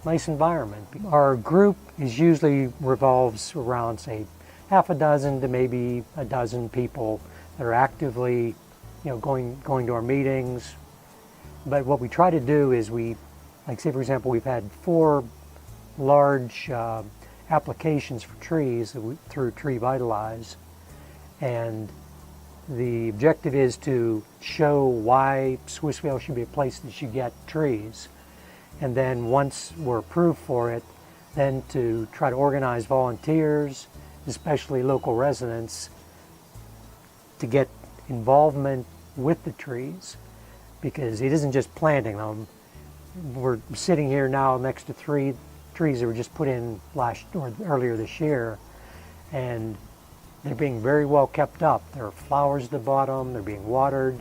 nice environment. Our group usually revolves around, say, half a dozen to maybe a dozen people that are actively, going to our meetings. But what we try to do is say for example, we've had 4 large applications for trees through Tree Vitalize, and the objective is to show why Swissvale should be a place that should get trees. And then once we're approved for it, then to try to organize volunteers, especially local residents, to get involvement with the trees, because it isn't just planting them. We're sitting here now next to 3 trees that were just put in earlier this year, and they're being very well kept up. There are flowers at the bottom, they're being watered.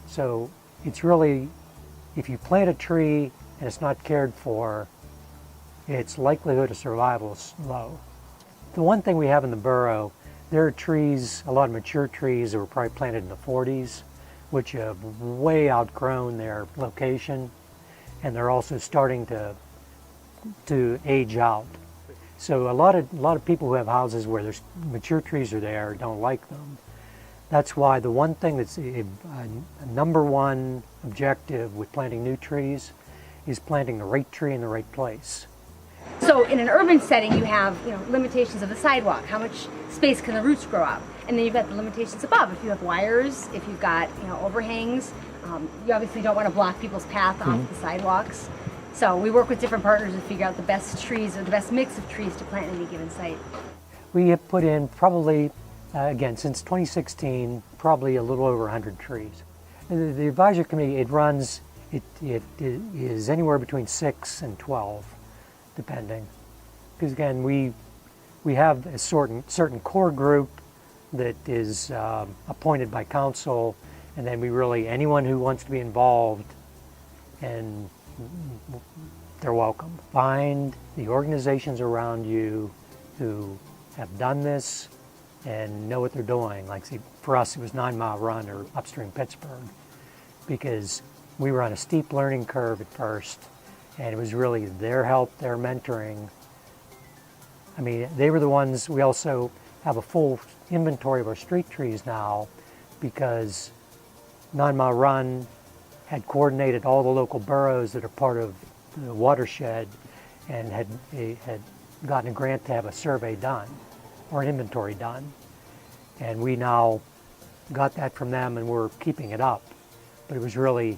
So it's really, if you plant a tree and it's not cared for, its likelihood of survival is low. The one thing we have in the borough There are trees, a lot of mature trees that were probably planted in the 40s, which have way outgrown their location, and they're also starting to age out. So a lot of people who have houses where there's mature trees are there don't like them. That's why the one thing that's a number one objective with planting new trees is planting the right tree in the right place. So in an urban setting, you have limitations of the sidewalk. How much space can the roots grow up? And then you've got the limitations above. If you have wires, if you've got overhangs, you obviously don't want to block people's path off the sidewalks. So we work with different partners to figure out the best trees or the best mix of trees to plant at any given site. We have put in probably, again, since 2016, probably a little over 100 trees. And the advisory committee, it is anywhere between 6 and 12, depending. Because again, we have a certain core group that is appointed by council, and then anyone who wants to be involved, and they're welcome. Find the organizations around you who have done this and know what they're doing. Like, see, for us, it was 9 Mile Run or Upstream Pittsburgh, because we were on a steep learning curve at first, and it was really their help, their mentoring. I mean, they were the ones. We also have a full inventory of our street trees now, because 9 Mile Run had coordinated all the local boroughs that are part of the watershed, and had gotten a grant to have a survey done or an inventory done. And we now got that from them, and we're keeping it up. But it was really,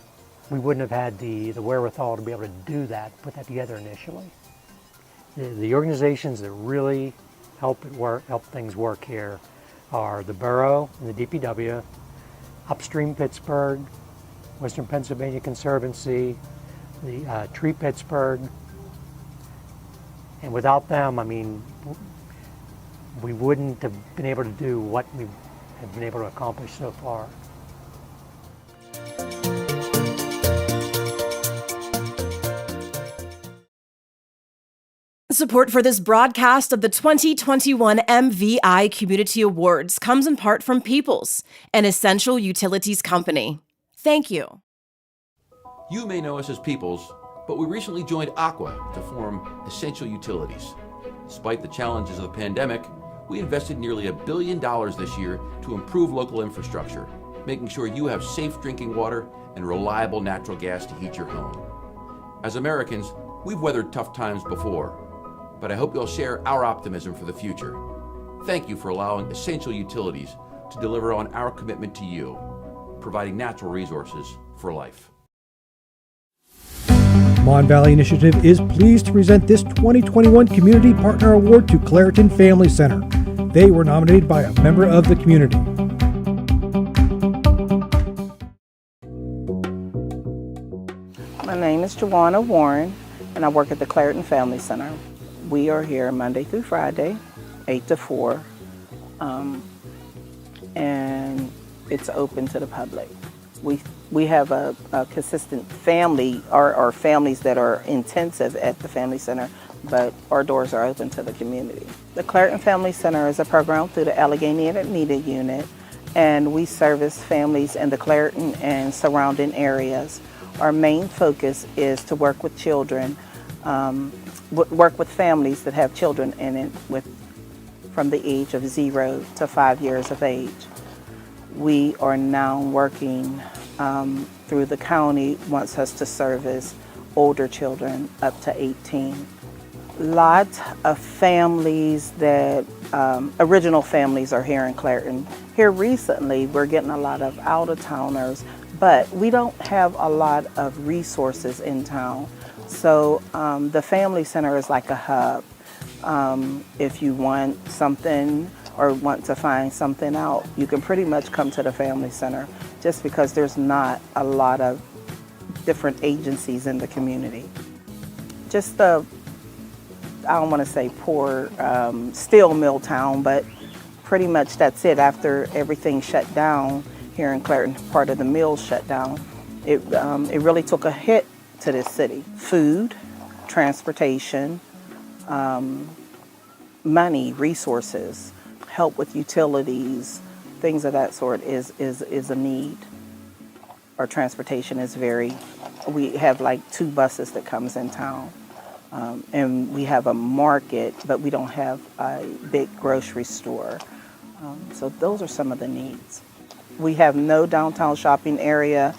we wouldn't have had the wherewithal to be able to do that, put that together initially. The organizations that really help things work here are the borough and the DPW, Upstream Pittsburgh, Western Pennsylvania Conservancy, the Tree Pittsburgh. And without them, I mean, we wouldn't have been able to do what we have been able to accomplish so far. Support for this broadcast of the 2021 MVI Community Awards comes in part from Peoples, an essential utilities company. Thank you. You may know us as Peoples, but we recently joined Aqua to form Essential Utilities. Despite the challenges of the pandemic, we invested nearly $1 billion this year to improve local infrastructure, making sure you have safe drinking water and reliable natural gas to heat your home. As Americans, we've weathered tough times before, but I hope you'll share our optimism for the future. Thank you for allowing Essential Utilities to deliver on our commitment to you, providing natural resources for life. Mon Valley Initiative is pleased to present this 2021 Community Partner Award to Clairton Family Center. They were nominated by a member of the community. My name is Joanna Warren, and I work at the Clairton Family Center. We are here Monday through Friday, 8 to 4, and it's open to the public. We have a consistent family, or families that are intensive at the Family Center, but our doors are open to the community. The Clairton Family Center is a program through the Allegheny Intermediate Unit, and we service families in the Clairton and surrounding areas. Our main focus is to work with children, work with families that have children in it from the age of 0 to 5 years of age. We are now working through the county wants us to service older children up to 18. Lots of families that, original families are here in Clairton. Here recently, we're getting a lot of out-of-towners, but we don't have a lot of resources in town. So the Family Center is like a hub. If you want something or want to find something out, you can pretty much come to the Family Center, just because there's not a lot of different agencies in the community. Just I don't want to say poor steel mill town, but pretty much that's it. After everything shut down here in Clairton, part of the mills shut down, it really took a hit to this city. Food, transportation, money, resources help with utilities, things of that sort is a need. Our transportation is we have like 2 buses that comes in town. And we have a market, but we don't have a big grocery store. So those are some of the needs. We have no downtown shopping area.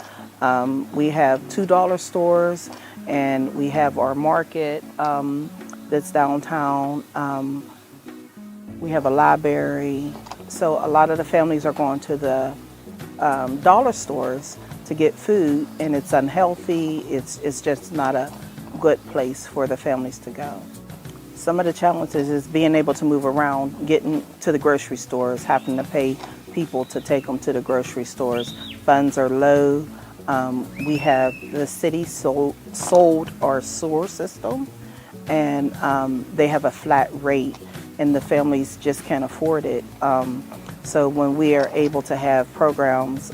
We have $2 stores, and we have our market that's downtown. We have a library. So a lot of the families are going to the dollar stores to get food, and it's unhealthy. It's just not a good place for the families to go. Some of the challenges is being able to move around, getting to the grocery stores, having to pay people to take them to the grocery stores. Funds are low. We have the city sold our sewer system, and they have a flat rate, and the families just can't afford it. So when we are able to have programs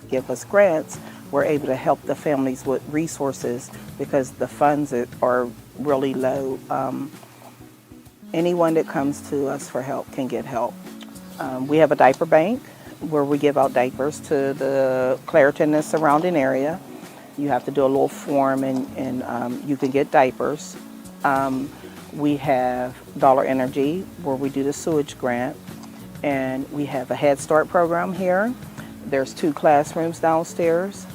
give us grants, we're able to help the families with resources because the funds are really low. Anyone that comes to us for help can get help. We have a diaper bank where we give out diapers to the Clairton and surrounding area. You have to do a little form and you can get diapers. We have Dollar Energy where we do the sewage grant, and we have a Head Start program here. There's 2 classrooms downstairs.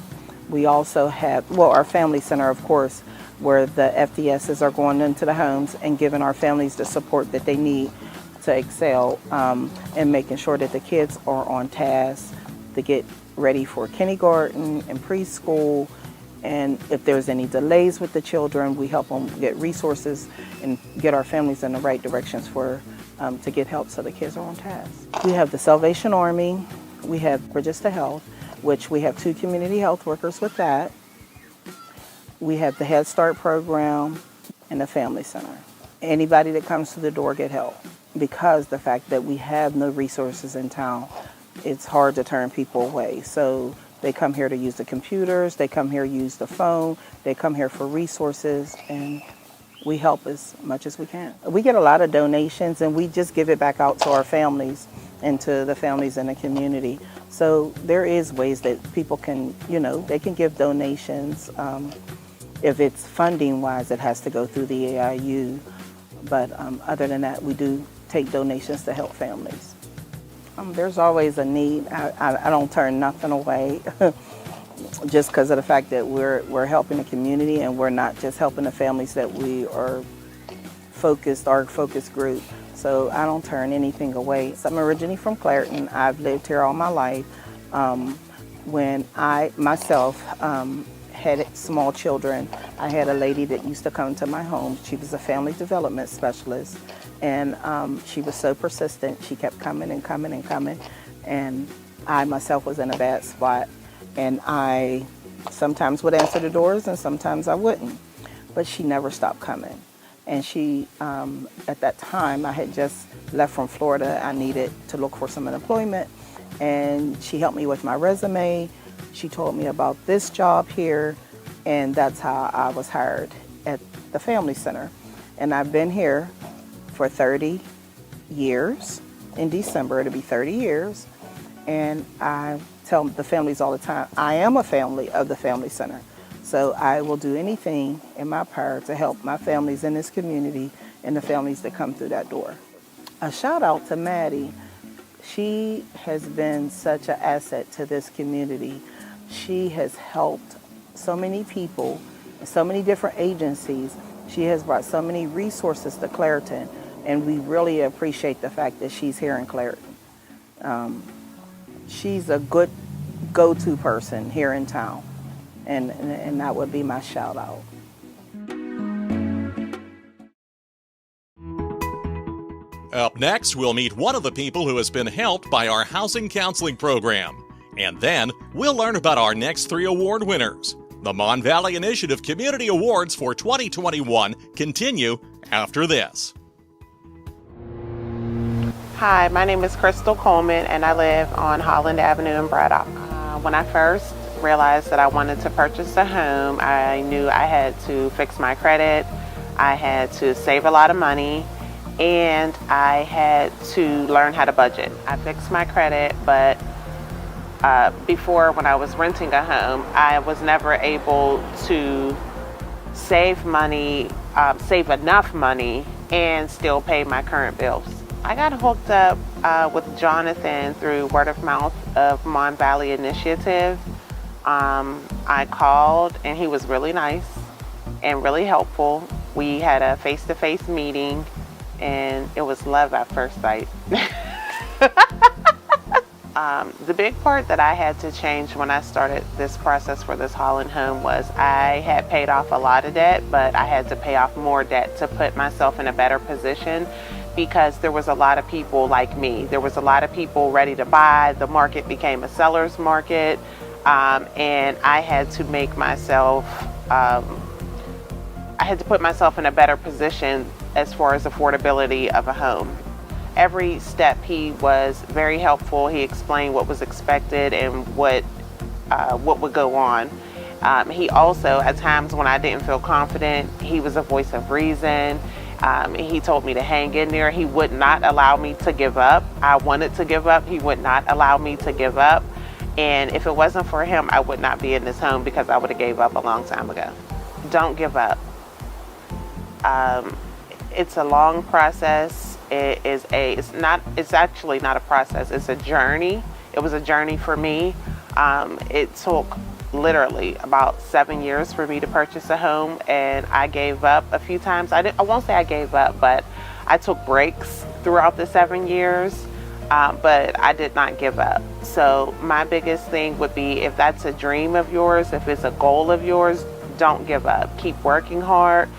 We also have, our family center, of course, where the FDSs are going into the homes and giving our families the support that they need to excel, and making sure that the kids are on task to get ready for kindergarten and preschool. And if there's any delays with the children, we help them get resources and get our families in the right directions to get help so the kids are on task. We have the Salvation Army. We have Bridges to Health, which we have 2 community health workers with that. We have the Head Start program and the Family Center. Anybody that comes to the door get help. Because the fact that we have no resources in town, it's hard to turn people away. So they come here to use the computers, they come here to use the phone, they come here for resources, and we help as much as we can. We get a lot of donations, and we just give it back out to our families and to the families in the community. So there is ways that people can, they can give donations. If it's funding wise, it has to go through the AIU. But other than that, we do take donations to help families. There's always a need. I don't turn nothing away just because of the fact that we're helping the community, and we're not just helping the families that we are our focus group. So I don't turn anything away. So I'm originally from Clairton. I've lived here all my life. When I myself had small children, I had a lady that used to come to my home. She was a family development specialist, and she was so persistent. She kept coming and coming and coming, and I myself was in a bad spot, and I sometimes would answer the doors and sometimes I wouldn't, but she never stopped coming. And she, at that time, I had just left from Florida. I needed to look for some employment, and she helped me with my resume. She told me about this job here, and that's how I was hired at the Family Center. And I've been here for 30 years. In December, it'll be 30 years. And I tell the families all the time, I am a family of the Family Center. So I will do anything in my power to help my families in this community and the families that come through that door. A shout out to Maddie. She has been such an asset to this community. She has helped so many people, so many different agencies. She has brought so many resources to Clairton, and we really appreciate the fact that she's here in Clairton. She's a good go-to person here in town, and that would be my shout out. Up next, we'll meet one of the people who has been helped by our housing counseling program. And then, we'll learn about our next 3 award winners. The Mon Valley Initiative Community Awards for 2021 continue after this. Hi, my name is Crystal Coleman, and I live on Holland Avenue in Braddock. When I first realized that I wanted to purchase a home, I knew I had to fix my credit, I had to save a lot of money, and I had to learn how to budget. I fixed my credit, but before, when I was renting a home, I was never able to save money, save enough money, and still pay my current bills. I got hooked up with Jonathan through word of mouth of Mon Valley Initiative. I called, and he was really nice and really helpful. We had a face-to-face meeting, and it was love at first sight. The big part that I had to change when I started this process for this Holland home was I had paid off a lot of debt, but I had to pay off more debt to put myself in a better position, because there was a lot of people like me. There was a lot of people ready to buy. The market became a seller's market, and I had to make myself, I had to put myself in a better position as far as affordability of a home. Every step he was very helpful. He explained what was expected and what would go on. He also, at times when I didn't feel confident, he was a voice of reason. He told me to hang in there. He would not allow me to give up. I wanted to give up. He would not allow me to give up. And if it wasn't for him, I would not be in this home, because I would have gave up a long time ago. Don't give up. It's a long process. It's actually not a process, it's a journey. It was a journey for me. It took literally about 7 years for me to purchase a home, and I gave up a few times. I won't say I gave up, but I took breaks throughout the 7 years, but I did not give up. So my biggest thing would be, if that's a dream of yours, if it's a goal of yours, don't give up. Keep working hard,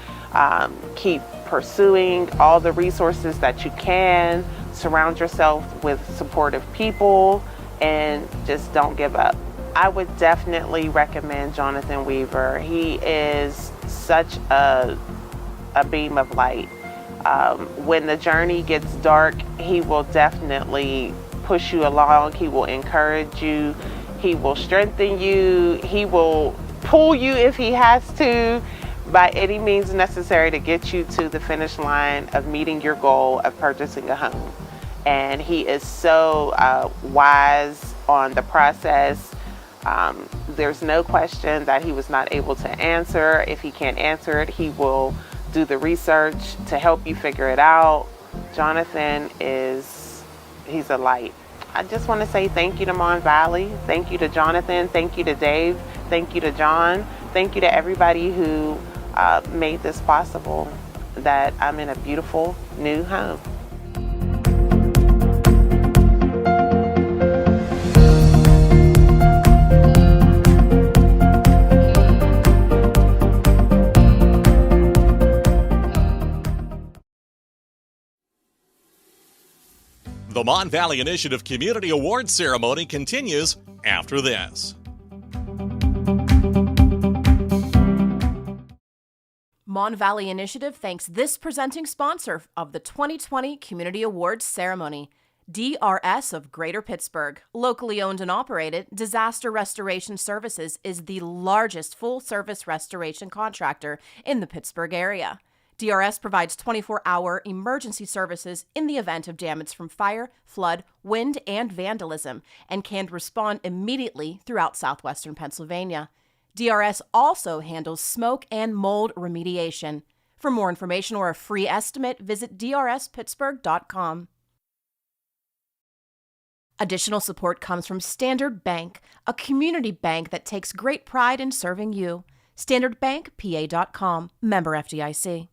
keep pursuing all the resources that you can, surround yourself with supportive people, and just don't give up. I would definitely recommend Jonathan Weaver. He is such a beam of light. When the journey gets dark, he will definitely push you along. He will encourage you. He will strengthen you. He will pull you if he has to, by any means necessary, to get you to the finish line of meeting your goal of purchasing a home. And he is so wise on the process. There's no question that he was not able to answer. If he can't answer it, he will do the research to help you figure it out. Jonathan he's a light. I just want to say thank you to Mon Valley. Thank you to Jonathan. Thank you to Dave. Thank you to John. Thank you to everybody who made this possible, that I'm in a beautiful new home. The Mon Valley Initiative Community Awards ceremony continues after this. Mon Valley Initiative thanks this presenting sponsor of the 2020 Community Awards ceremony, DRS of Greater Pittsburgh. Locally owned and operated, Disaster Restoration Services is the largest full-service restoration contractor in the Pittsburgh area. DRS provides 24-hour emergency services in the event of damage from fire, flood, wind, and vandalism, and can respond immediately throughout southwestern Pennsylvania. DRS also handles smoke and mold remediation. For more information or a free estimate, visit drspittsburgh.com. Additional support comes from Standard Bank, a community bank that takes great pride in serving you. StandardBankPA.com, member FDIC.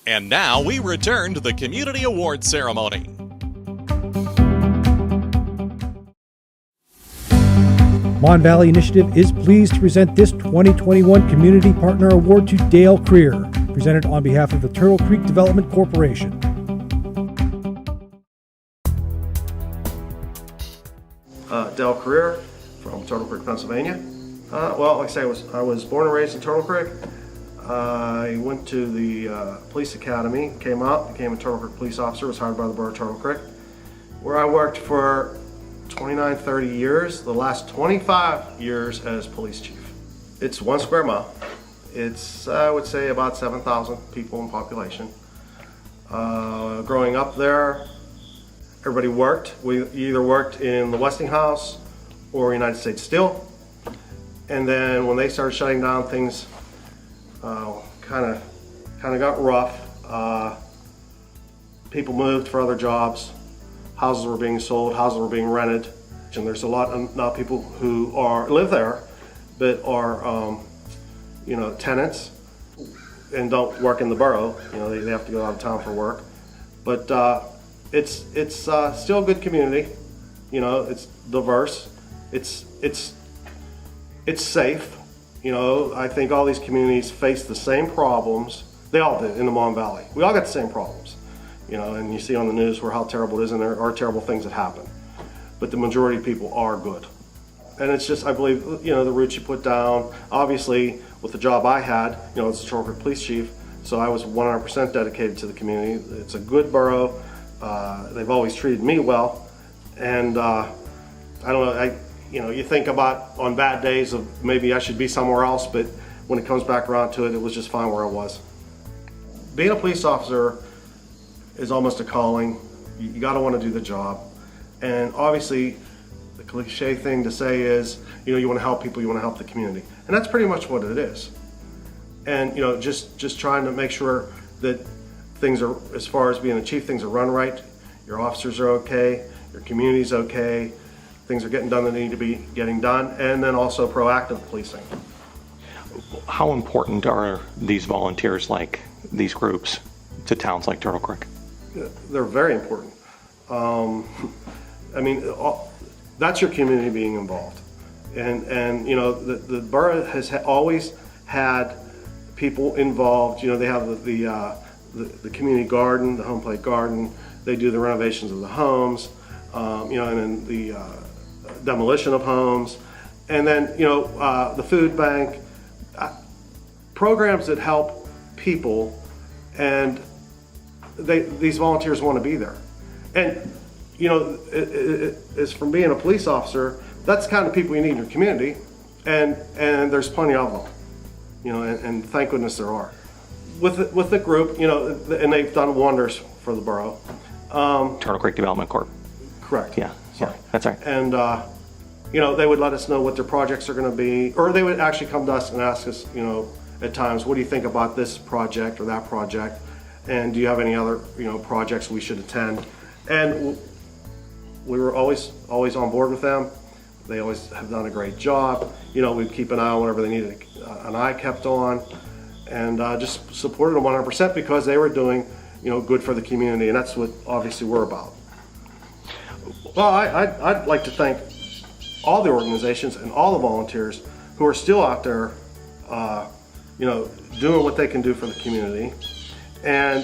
And now we return to the Community Awards ceremony. Mon Valley Initiative is pleased to present this 2021 Community Partner Award to Dale Kraeer, presented on behalf of the Turtle Creek Development Corporation. Dale Kraeer from Turtle Creek, Pennsylvania. Well, like I say, I was born and raised in Turtle Creek. I went to the police academy, came out, became a Turtle Creek police officer, was hired by the borough of Turtle Creek, where I worked for 29, 30 years, the last 25 years as police chief. It's 1 square mile. It's, I would say, about 7,000 people in population. Growing up there, everybody worked. We either worked in the Westinghouse or United States Steel. And then when they started shutting down, things kind of got rough. People moved for other jobs. Houses were being sold, houses were being rented. And there's a lot of now people who live there, but are tenants and don't work in the borough. They have to go out of town for work. But it's still a good community. It's diverse. It's safe. I think all these communities face the same problems. They all did in the Mon Valley. We all got the same problems. And you see on the news how terrible it is, and there are terrible things that happen. But the majority of people are good. And it's just, I believe, the roots you put down. Obviously, with the job I had, as a Turtle Creek police chief, so I was 100% dedicated to the community. It's a good borough. They've always treated me well. And I don't know, you think about on bad days of maybe I should be somewhere else, but when it comes back around to it, it was just fine where I was. Being a police officer is almost a calling. You got to want to do the job. And obviously, the cliche thing to say is, you want to help people, you want to help the community. And that's pretty much what it is. And, just trying to make sure that things are, as far as being a chief, things are run right, your officers are okay, your community's okay, things are getting done that need to be getting done, and then also proactive policing. How important are these volunteers, like these groups, to towns like Turtle Creek? They're very important. That's your community being involved. And the borough has always had people involved. They have the community garden, the home plate garden. They do the renovations of the homes, and then the demolition of homes. And then, the food bank, programs that help people, and these volunteers want to be there. And as from being a police officer, that's the kind of people you need in your community, and there's plenty of them, and thank goodness there are. With the group, and they've done wonders for the borough. Turtle Creek Development Corp. Correct. Yeah, that's right. And they would let us know what their projects are going to be, or they would actually come to us and ask us, at times, what do you think about this project or that project, and do you have any other, projects we should attend? And we were always on board with them. They always have done a great job. We'd keep an eye on whatever they needed an eye kept on, and just supported them 100% because they were doing, good for the community, and that's what obviously we're about. Well, I'd like to thank all the organizations and all the volunteers who are still out there, doing what they can do for the community. And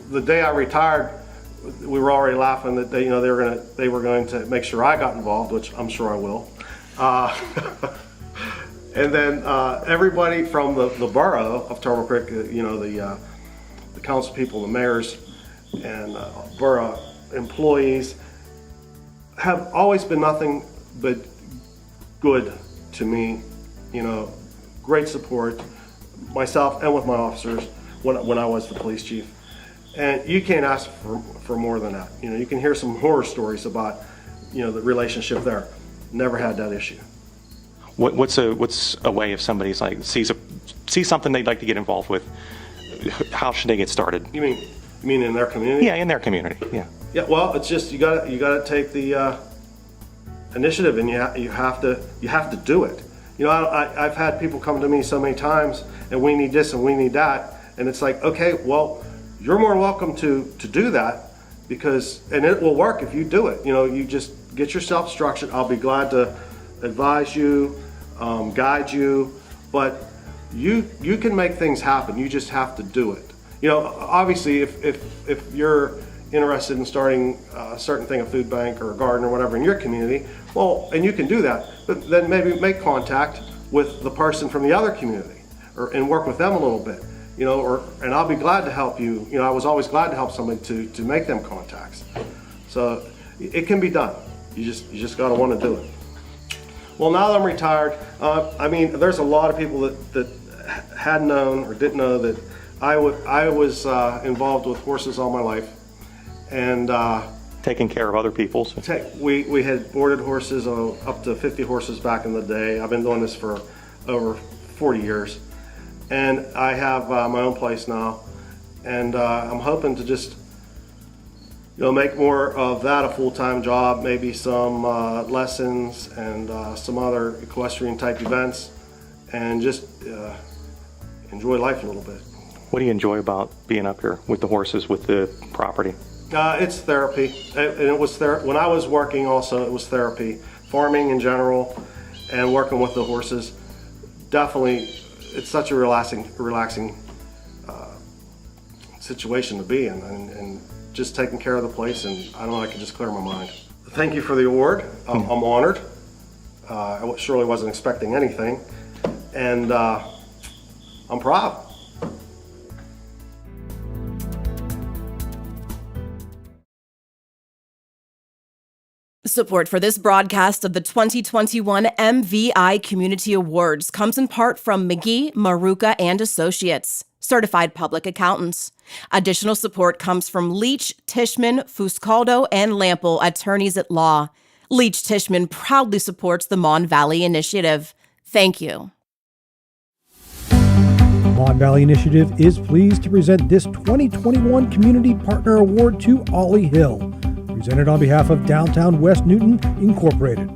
the day I retired, we were already laughing that they were going to make sure I got involved, which I'm sure I will. And then everybody from the borough of Turtle Creek, the council people, the mayors, and borough employees have always been nothing but good to me. Great support, myself and with my officers when I was the police chief. And you can't ask for more than that. You can hear some horror stories about, the relationship there. Never had that issue. What's a way if somebody's like sees something they'd like to get involved with? How should they get started? You mean in their community? Yeah, in their community. Yeah. Yeah. Well, it's just you got to take the initiative, and you have to do it. I've had people come to me so many times, and we need this and we need that, and it's like, okay, well, you're more welcome to do that, and it will work if you do it. You just get yourself structured. I'll be glad to advise you, guide you, but you can make things happen. You just have to do it. Obviously, if you're interested in starting a certain thing, a food bank or a garden or whatever in your community, well, and you can do that, but then maybe make contact with the person from the other community, and work with them a little bit. And I'll be glad to help you. I was always glad to help somebody to make them contacts. So it can be done. You just got to want to do it. Well, now that I'm retired, there's a lot of people that had known or didn't know that I was involved with horses all my life, and taking care of other people's. We had boarded horses, up to 50 horses back in the day. I've been doing this for over 40 years, and I have my own place now, and I'm hoping to just make more of that a full-time job, maybe some lessons and some other equestrian type events, and just enjoy life a little bit. What do you enjoy about being up here with the horses, with the property? It's therapy. And it was when I was working also, it was therapy. Farming in general and working with the horses, definitely, it's such a relaxing situation to be in, and just taking care of the place, and I know I can just clear my mind. Thank you for the award. I'm honored. I surely wasn't expecting anything, and I'm proud. Support for this broadcast of the 2021 MVI Community Awards comes in part from McGee, Maruka and Associates, certified public accountants. Additional support comes from Leach, Tishman, Fuscaldo, and Lampel, attorneys at law. Leach Tishman proudly supports the Mon Valley Initiative. Thank you. Mon Valley Initiative is pleased to present this 2021 Community Partner Award to Ollie Hill, presented on behalf of Downtown West Newton, Incorporated.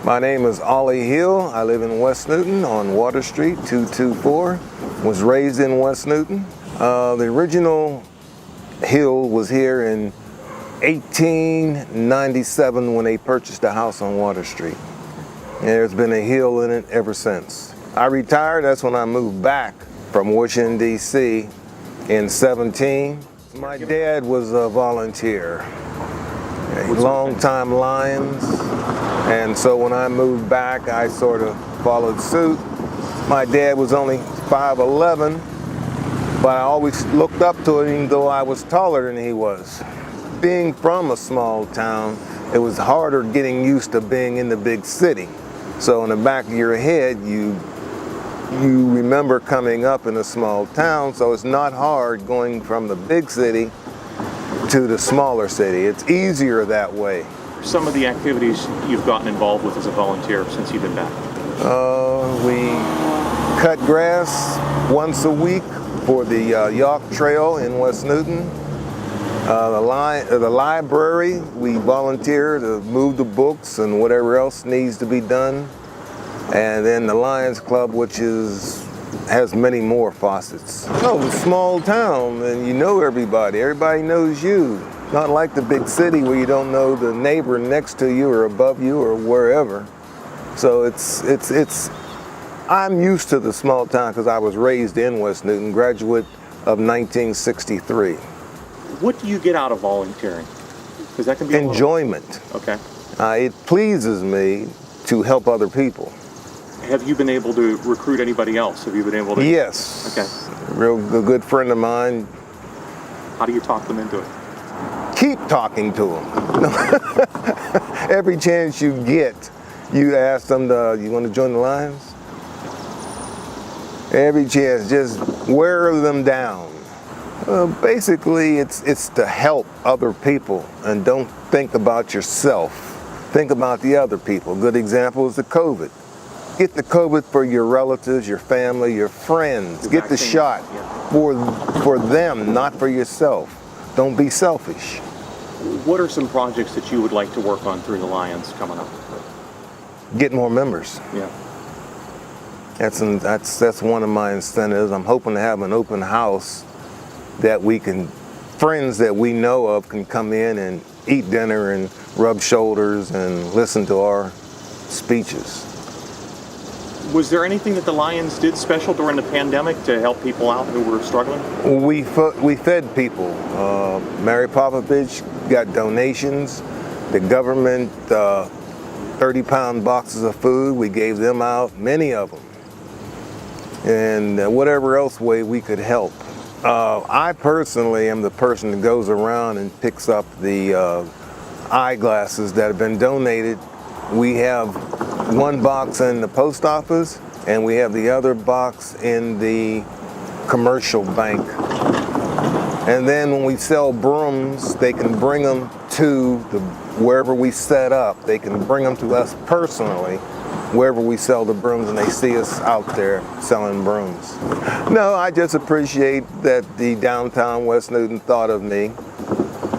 My name is Ollie Hill. I live in West Newton on Water Street, 224. Was raised in West Newton. The original Hill was here in 1897 when they purchased a house on Water Street. And there's been a hill in it ever since. I retired, that's when I moved back from Washington, D.C. in 17. My dad was a volunteer, a long-time Lions, and so when I moved back, I sort of followed suit. My dad was only 5'11", but I always looked up to him, even though I was taller than he was. Being from a small town, it was harder getting used to being in the big city. So in the back of your head, you remember coming up in a small town, so it's not hard going from the big city to the smaller city. It's easier that way. Some of the activities you've gotten involved with as a volunteer since you've been back? We cut grass once a week for the York Trail in West Newton. The library, we volunteer to move the books and whatever else needs to be done. And then the Lions Club, which has many more faucets. Oh, a small town, and you know everybody. Everybody knows you. Not like the big city where you don't know the neighbor next to you or above you or wherever. So I'm used to the small town because I was raised in West Newton, graduate of 1963. What do you get out of volunteering? Because that can be enjoyment. Okay. It pleases me to help other people. Have you been able to recruit anybody else? Have you been able to? Yes. Okay. A good friend of mine. How do you talk them into it? Keep talking to them. Every chance you get, you ask them, you want to join the Lions? Every chance, just wear them down. Basically, it's to help other people and don't think about yourself. Think about the other people. A good example is the COVID. Get the COVID for your relatives, your family, your friends. Get the shot for them, not for yourself. Don't be selfish. What are some projects that you would like to work on through the Lions coming up? Get more members. Yeah. That's one of my incentives. I'm hoping to have an open house that friends that we know of can come in and eat dinner and rub shoulders and listen to our speeches. Was there anything that the Lions did special during the pandemic to help people out who were struggling? We fed people. Mary Popovich got donations. The government, 30-pound boxes of food, we gave them out, many of them. And whatever else way we could help. I personally am the person that goes around and picks up the eyeglasses that have been donated. We have one box in the post office, and we have the other box in the commercial bank. And then when we sell brooms, they can bring them to wherever we set up. They can bring them to us personally, wherever we sell the brooms, and they see us out there selling brooms. No, I just appreciate that the downtown West Newton thought of me,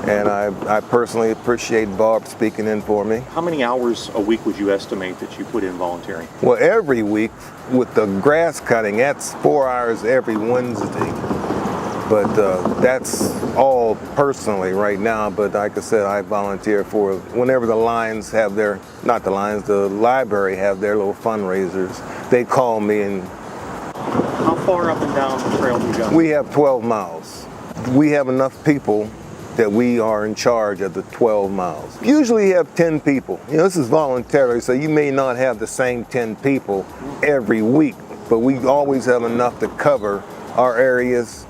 and I personally appreciate Barb speaking in for me. How many hours a week would you estimate that you put in volunteering? Well, every week with the grass cutting, that's 4 hours every Wednesday. But that's all personally right now. But like I said, I volunteer for whenever the Lions have their, not the Lions, the library have their little fundraisers. They call me. And how far up and down the trail do you go? We have 12 miles. We have enough people that we are in charge of the 12 miles. Usually you have 10 people. You know, this is voluntary, so you may not have the same 10 people every week, but we always have enough to cover our areas.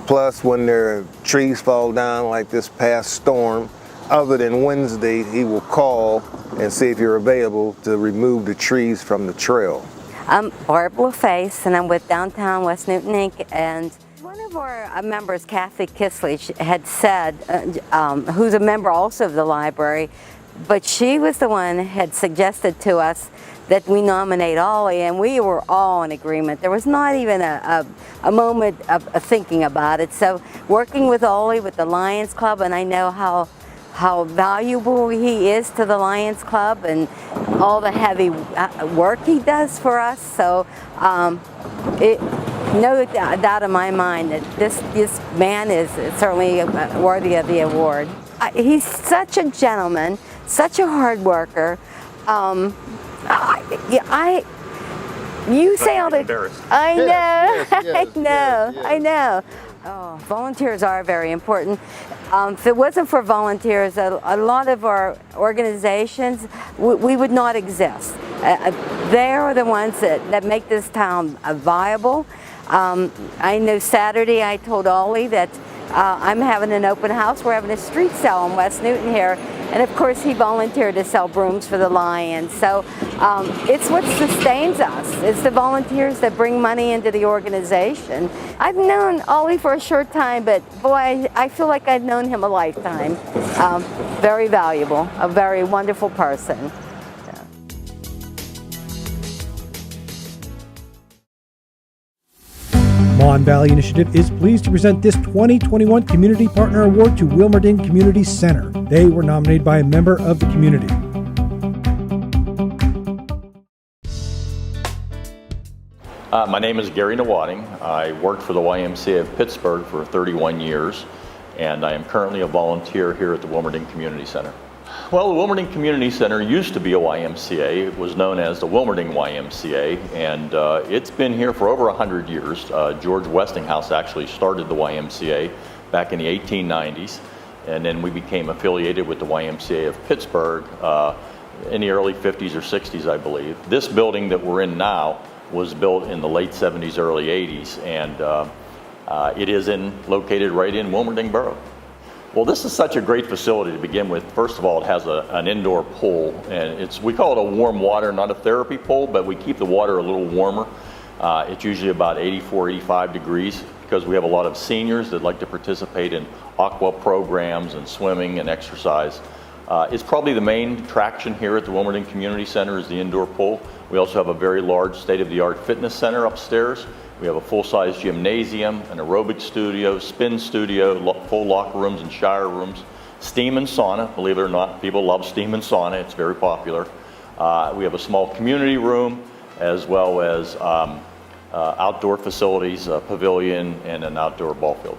Plus, when their trees fall down like this past storm, other than Wednesday, he will call and see if you're available to remove the trees from the trail. I'm Barb LaFace, and I'm with Downtown West Newton, Inc. And one of our members, Kathy Kislich, had said, who's a member also of the library, but she was the one who had suggested to us that we nominate Ollie, and we were all in agreement. There was not even a moment of thinking about it. So working with Ollie with the Lions Club, and I know how valuable he is to the Lions Club and all the heavy work he does for us. So no doubt in my mind that this man is certainly worthy of the award. He's such a gentleman, such a hard worker. You say all the. I know. I know. Oh, volunteers are very important. If it wasn't for volunteers, a lot of our organizations, we would not exist. They are the ones that make this town viable. I know Saturday I told Ollie that I'm having an open house. We're having a street sale in West Newton here. And of course he volunteered to sell brooms for the Lions. So it's what sustains us. It's the volunteers that bring money into the organization. I've known Ollie for a short time, but boy, I feel like I've known him a lifetime. Very valuable, a very wonderful person. Mon Valley Initiative is pleased to present this 2021 Community Partner Award to Wilmerding Community Center. They were nominated by a member of the community. My name is Gary Nawading. I worked for the YMCA of Pittsburgh for 31 years, and I am currently a volunteer here at the Wilmerding Community Center. Well, the Wilmerding Community Center used to be a YMCA. It was known as the Wilmerding YMCA, and it's been here for over 100 years. George Westinghouse actually started the YMCA back in the 1890s, and then we became affiliated with the YMCA of Pittsburgh in the early 50s or 60s, I believe. This building that we're in now was built in the late 70s, early 80s, and it is located right in Wilmerding Borough. Well, this is such a great facility to begin with. First of all, it has an indoor pool, and we call it a warm water, not a therapy pool, but we keep the water a little warmer. It's usually about 84, 85 degrees because we have a lot of seniors that like to participate in aqua programs and swimming and exercise. It's probably the main attraction here at the Wilmerding Community Center is the indoor pool. We also have a very large state-of-the-art fitness center upstairs. We have a full-size gymnasium, an aerobic studio, spin studio, full locker rooms and shower rooms, steam and sauna. Believe it or not, people love steam and sauna. It's very popular. We have a small community room as well as outdoor facilities, a pavilion, and an outdoor ball field.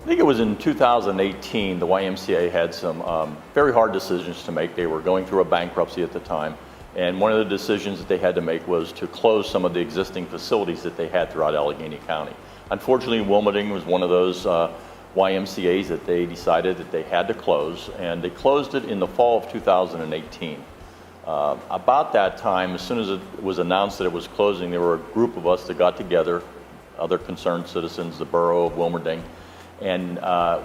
I think it was in 2018 the YMCA had some very hard decisions to make. They were going through a bankruptcy at the time. And one of the decisions that they had to make was to close some of the existing facilities that they had throughout Allegheny County. Unfortunately, Wilmerding was one of those YMCAs that they decided that they had to close, and they closed it in the fall of 2018. About that time, as soon as it was announced that it was closing, there were a group of us that got together, other concerned citizens, the borough of Wilmerding, and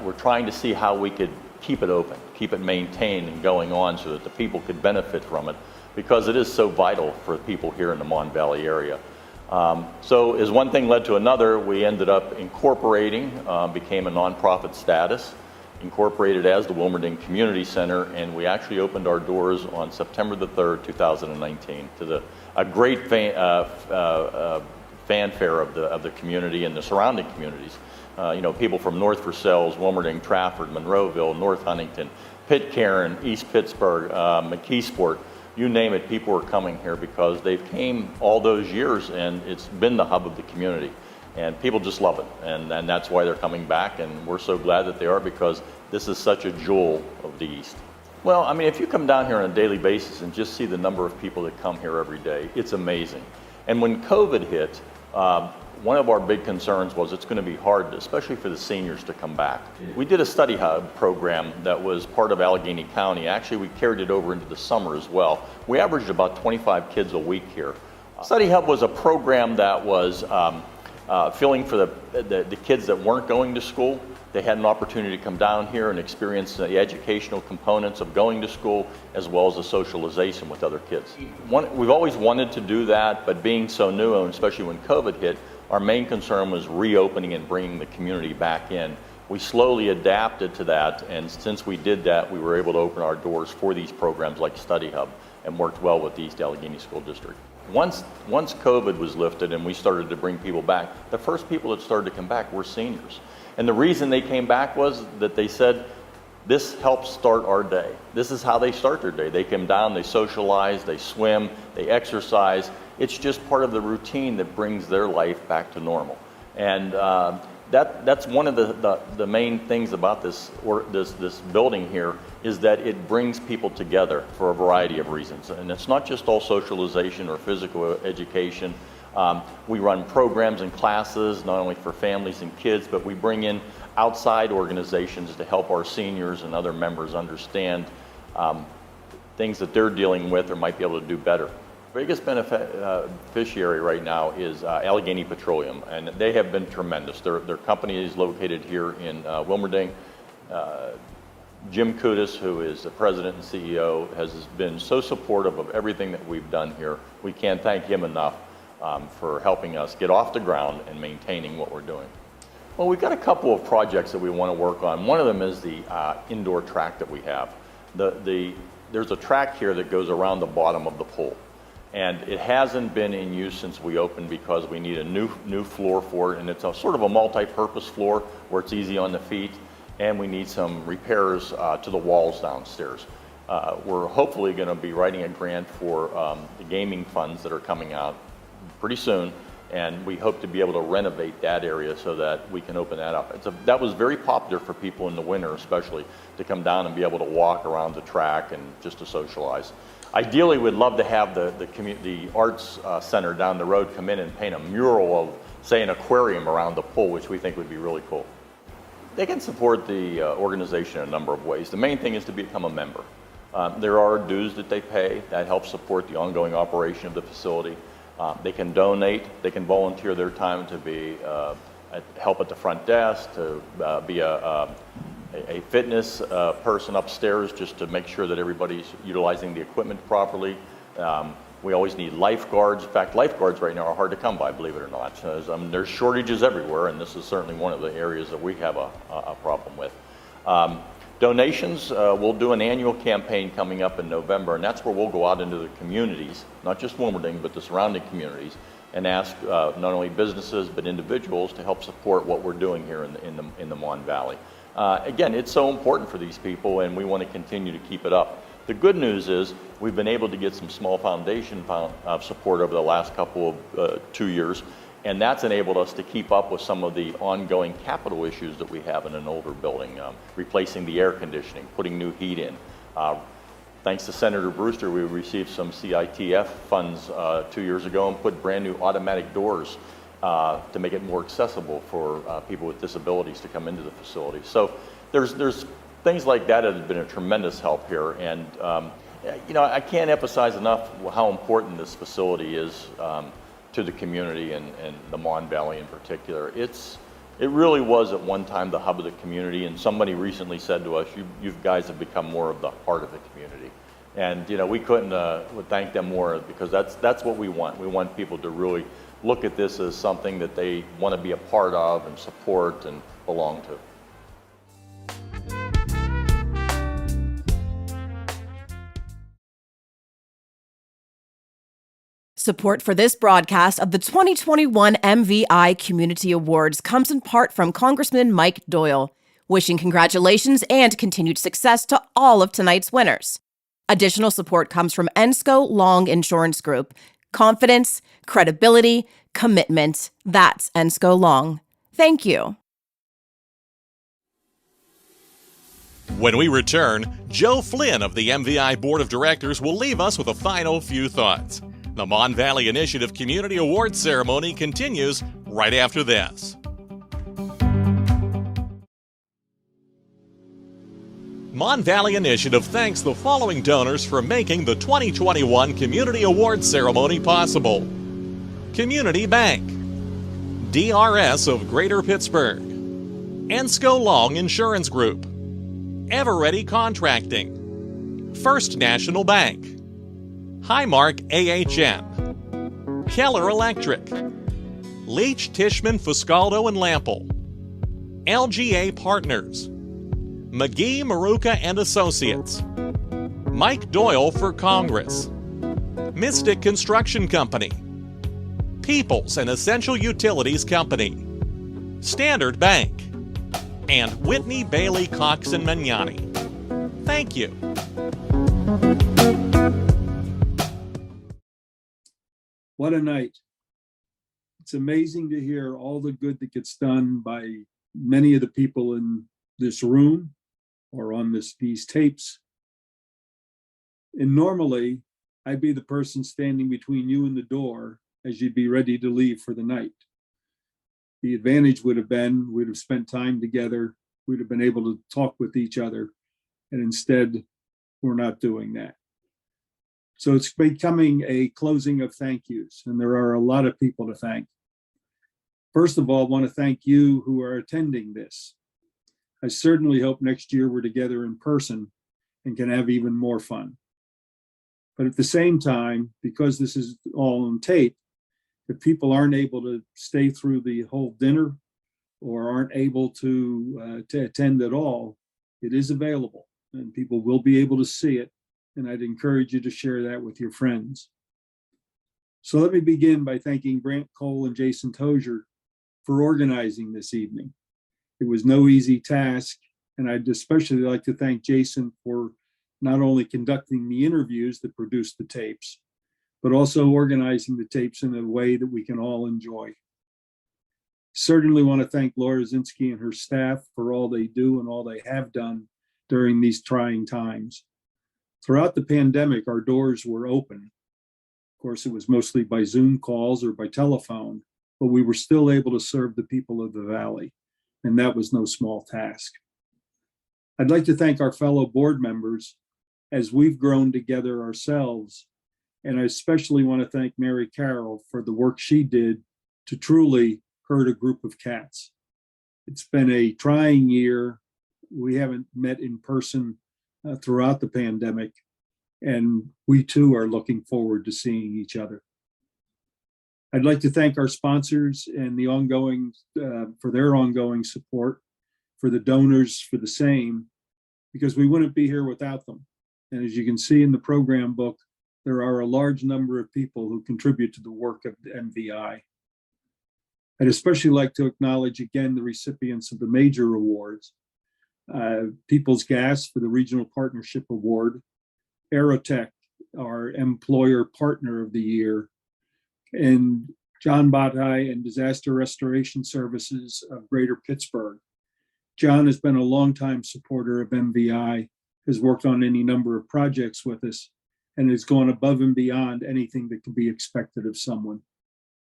we're trying to see how we could keep it open, keep it maintained and going on so that the people could benefit from it. because it is so vital for people here in the Mon Valley area. So as one thing led to another, we ended up incorporating, became a nonprofit status, incorporated as the Wilmerding Community Center, and we actually opened our doors on September the 3rd, 2019, to a great fanfare of the community and the surrounding communities. People from North Versailles, Wilmerding, Trafford, Monroeville, North Huntington, Pitcairn, East Pittsburgh, McKeesport, you name it, people are coming here because they've came all those years and it's been the hub of the community. And people just love it, and that's why they're coming back, and we're so glad that they are, because this is such a jewel of the East. Well, I mean, if you come down here on a daily basis and just see the number of people that come here every day, it's amazing. And when COVID hit, one of our big concerns was it's going to be hard, especially for the seniors, to come back. We did a study hub program that was part of Allegheny County. Actually, we carried it over into the summer as well. We averaged about 25 kids a week here. Study hub was a program that was filling for the kids that weren't going to school. They had an opportunity to come down here and experience the educational components of going to school, as well as the socialization with other kids. We've always wanted to do that, but being so new, and especially when COVID hit, our main concern was reopening and bringing the community back in. We slowly adapted to that, and since we did that, we were able to open our doors for these programs like Study Hub, and worked well with the East Allegheny School District. Once COVID was lifted and we started to bring people back, the first people that started to come back were seniors. And the reason they came back was that they said, this helps start our day. This is how they start their day. They come down, they socialize, they swim, they exercise. It's just part of the routine that brings their life back to normal. And that's one of the main things about this building here, is that it brings people together for a variety of reasons. And it's not just all socialization or physical education. We run programs and classes, not only for families and kids, but we bring in outside organizations to help our seniors and other members understand things that they're dealing with or might be able to do better. The biggest beneficiary right now is Allegheny Petroleum, and they have been tremendous. Their company is located here in Wilmerding. Jim Kudis, who is the president and CEO, has been so supportive of everything that we've done here. We can't thank him enough for helping us get off the ground and maintaining what we're doing. Well, we've got a couple of projects that we want to work on. One of them is the indoor track that we have. There's a track here that goes around the bottom of the pool, and it hasn't been in use since we opened because we need a new floor for it, and it's a sort of a multi-purpose floor where it's easy on the feet, and we need some repairs to the walls downstairs. We're hopefully going to be writing a grant for the gaming funds that are coming out pretty soon, and we hope to be able to renovate that area so that we can open that up. That was very popular for people in the winter, especially, to come down and be able to walk around the track and just to socialize. Ideally, we'd love to have the arts center down the road come in and paint a mural of, say, an aquarium around the pool, which we think would be really cool. They can support the organization in a number of ways. The main thing is to become a member. There are dues that they pay that help support the ongoing operation of the facility. They can donate, they can volunteer their time to be help at the front desk, to be a fitness person upstairs, just to make sure that everybody's utilizing the equipment properly. We always need lifeguards. In fact, lifeguards right now are hard to come by, believe it or not. There's shortages everywhere, and this is certainly one of the areas that we have a problem with. Donations, we'll do an annual campaign coming up in November, and that's where we'll go out into the communities, not just Wilmerding, but the surrounding communities, and ask not only businesses but individuals to help support what we're doing here in the Mon Valley. Again, it's so important for these people, and we want to continue to keep it up. The good news is we've been able to get some small foundation support over the last couple of 2 years, and that's enabled us to keep up with some of the ongoing capital issues that we have in an older building, replacing the air conditioning, putting new heat in. Thanks to Senator Brewster, we received some CITF funds 2 years ago and put brand new automatic doors to make it more accessible for people with disabilities to come into the facility. So there's things like that have been a tremendous help here, and I can't emphasize enough how important this facility is to the community and the Mon Valley in particular. It really was at one time the hub of the community, and somebody recently said to us, you guys have become more of the heart of the community. And we couldn't would thank them more, because that's what we want. We want people to really look at this as something that they want to be a part of and support and belong to. Support for this broadcast of the 2021 MVI Community Awards comes in part from Congressman Mike Doyle, wishing congratulations and continued success to all of tonight's winners. Additional support comes from Ensco Long Insurance Group. Confidence, credibility, commitment. That's Ensco Long. Thank you. When we return, Joe Flynn of the MVI Board of Directors will leave us with a final few thoughts. The Mon Valley Initiative Community Awards ceremony continues right after this. Mon Valley Initiative thanks the following donors for making the 2021 Community Awards ceremony possible: Community Bank, DRS of Greater Pittsburgh, Ensco Long Insurance Group, Eveready Contracting, First National Bank, Highmark AHN, Keller Electric, Leach Tishman Fuscaldo and Lample, LGA Partners, McGee Maruka and Associates, Mike Doyle for Congress, Mystic Construction Company, Peoples and Essential Utilities Company, Standard Bank, and Whitney Bailey Cox and Magnani. Thank you. What a night. It's amazing to hear all the good that gets done by many of the people in this room or on these tapes. And normally, I'd be the person standing between you and the door as you'd be ready to leave for the night. The advantage would have been we'd have spent time together, we'd have been able to talk with each other, and instead, we're not doing that. So it's becoming a closing of thank yous, and there are a lot of people to thank. First of all, I want to thank you who are attending this. I certainly hope next year we're together in person and can have even more fun. But at the same time, because this is all on tape, if people aren't able to stay through the whole dinner or aren't able to attend at all, it is available and people will be able to see it. And I'd encourage you to share that with your friends. So let me begin by thanking Brant Cole and Jason Tozier for organizing this evening. It was no easy task, and I'd especially like to thank Jason for not only conducting the interviews that produced the tapes, but also organizing the tapes in a way that we can all enjoy. Certainly want to thank Laura Zinski and her staff for all they do and all they have done during these trying times. Throughout the pandemic, our doors were open. Of course, it was mostly by Zoom calls or by telephone, but we were still able to serve the people of the Valley, and that was no small task. I'd like to thank our fellow board members as we've grown together ourselves, and I especially want to thank Mary Carroll for the work she did to truly herd a group of cats. It's been a trying year. We haven't met in person throughout the pandemic, and we too are looking forward to seeing each other. I'd like to thank our sponsors and the ongoing for their ongoing support, for the donors for the same, because we wouldn't be here without them. And as you can see in the program book, there are a large number of people who contribute to the work of the MVI. I'd especially like to acknowledge again the recipients of the major awards. People's Gas for the Regional Partnership Award, Aerotech, our Employer Partner of the Year, and John Bottai and Disaster Restoration Services of Greater Pittsburgh. John has been a longtime supporter of MVI, has worked on any number of projects with us, and has gone above and beyond anything that could be expected of someone.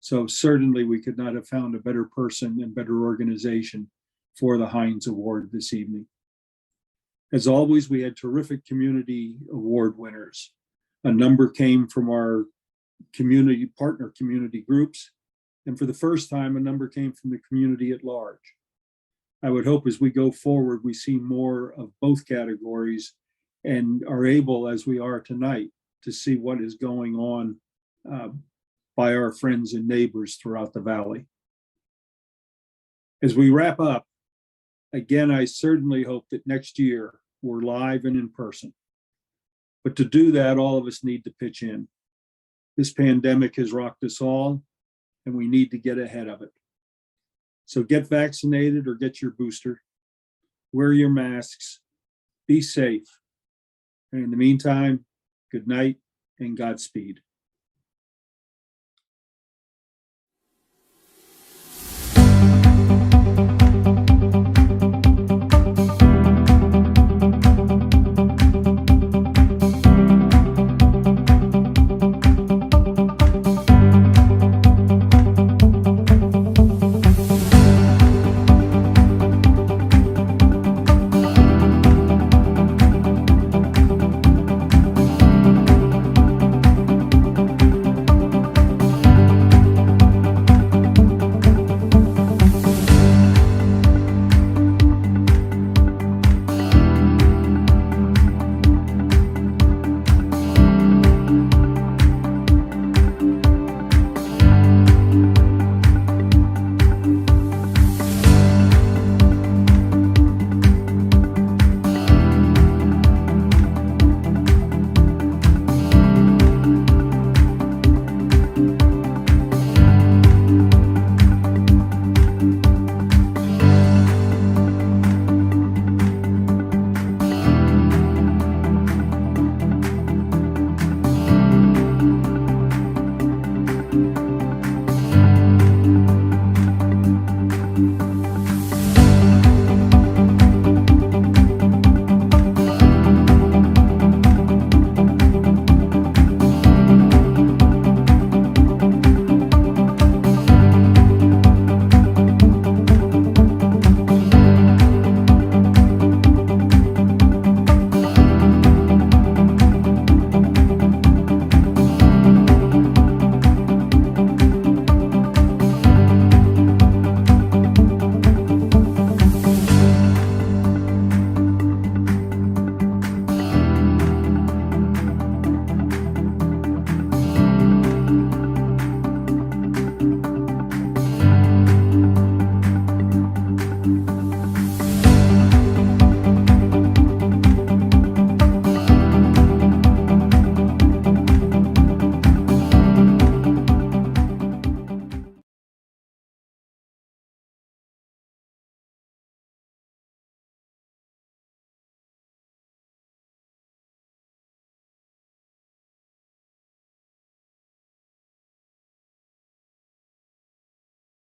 So certainly we could not have found a better person and better organization for the Heinz Award this evening. As always, we had terrific community award winners. A number came from our community partner community groups, and for the first time, a number came from the community at large. I would hope as we go forward, we see more of both categories and are able, as we are tonight, to see what is going on by our friends and neighbors throughout the valley. As we wrap up, again, I certainly hope that next year we're live and in person. But to do that, all of us need to pitch in. This pandemic has rocked us all, and we need to get ahead of it. So get vaccinated or get your booster. Wear your masks. Be safe. And in the meantime, good night and Godspeed.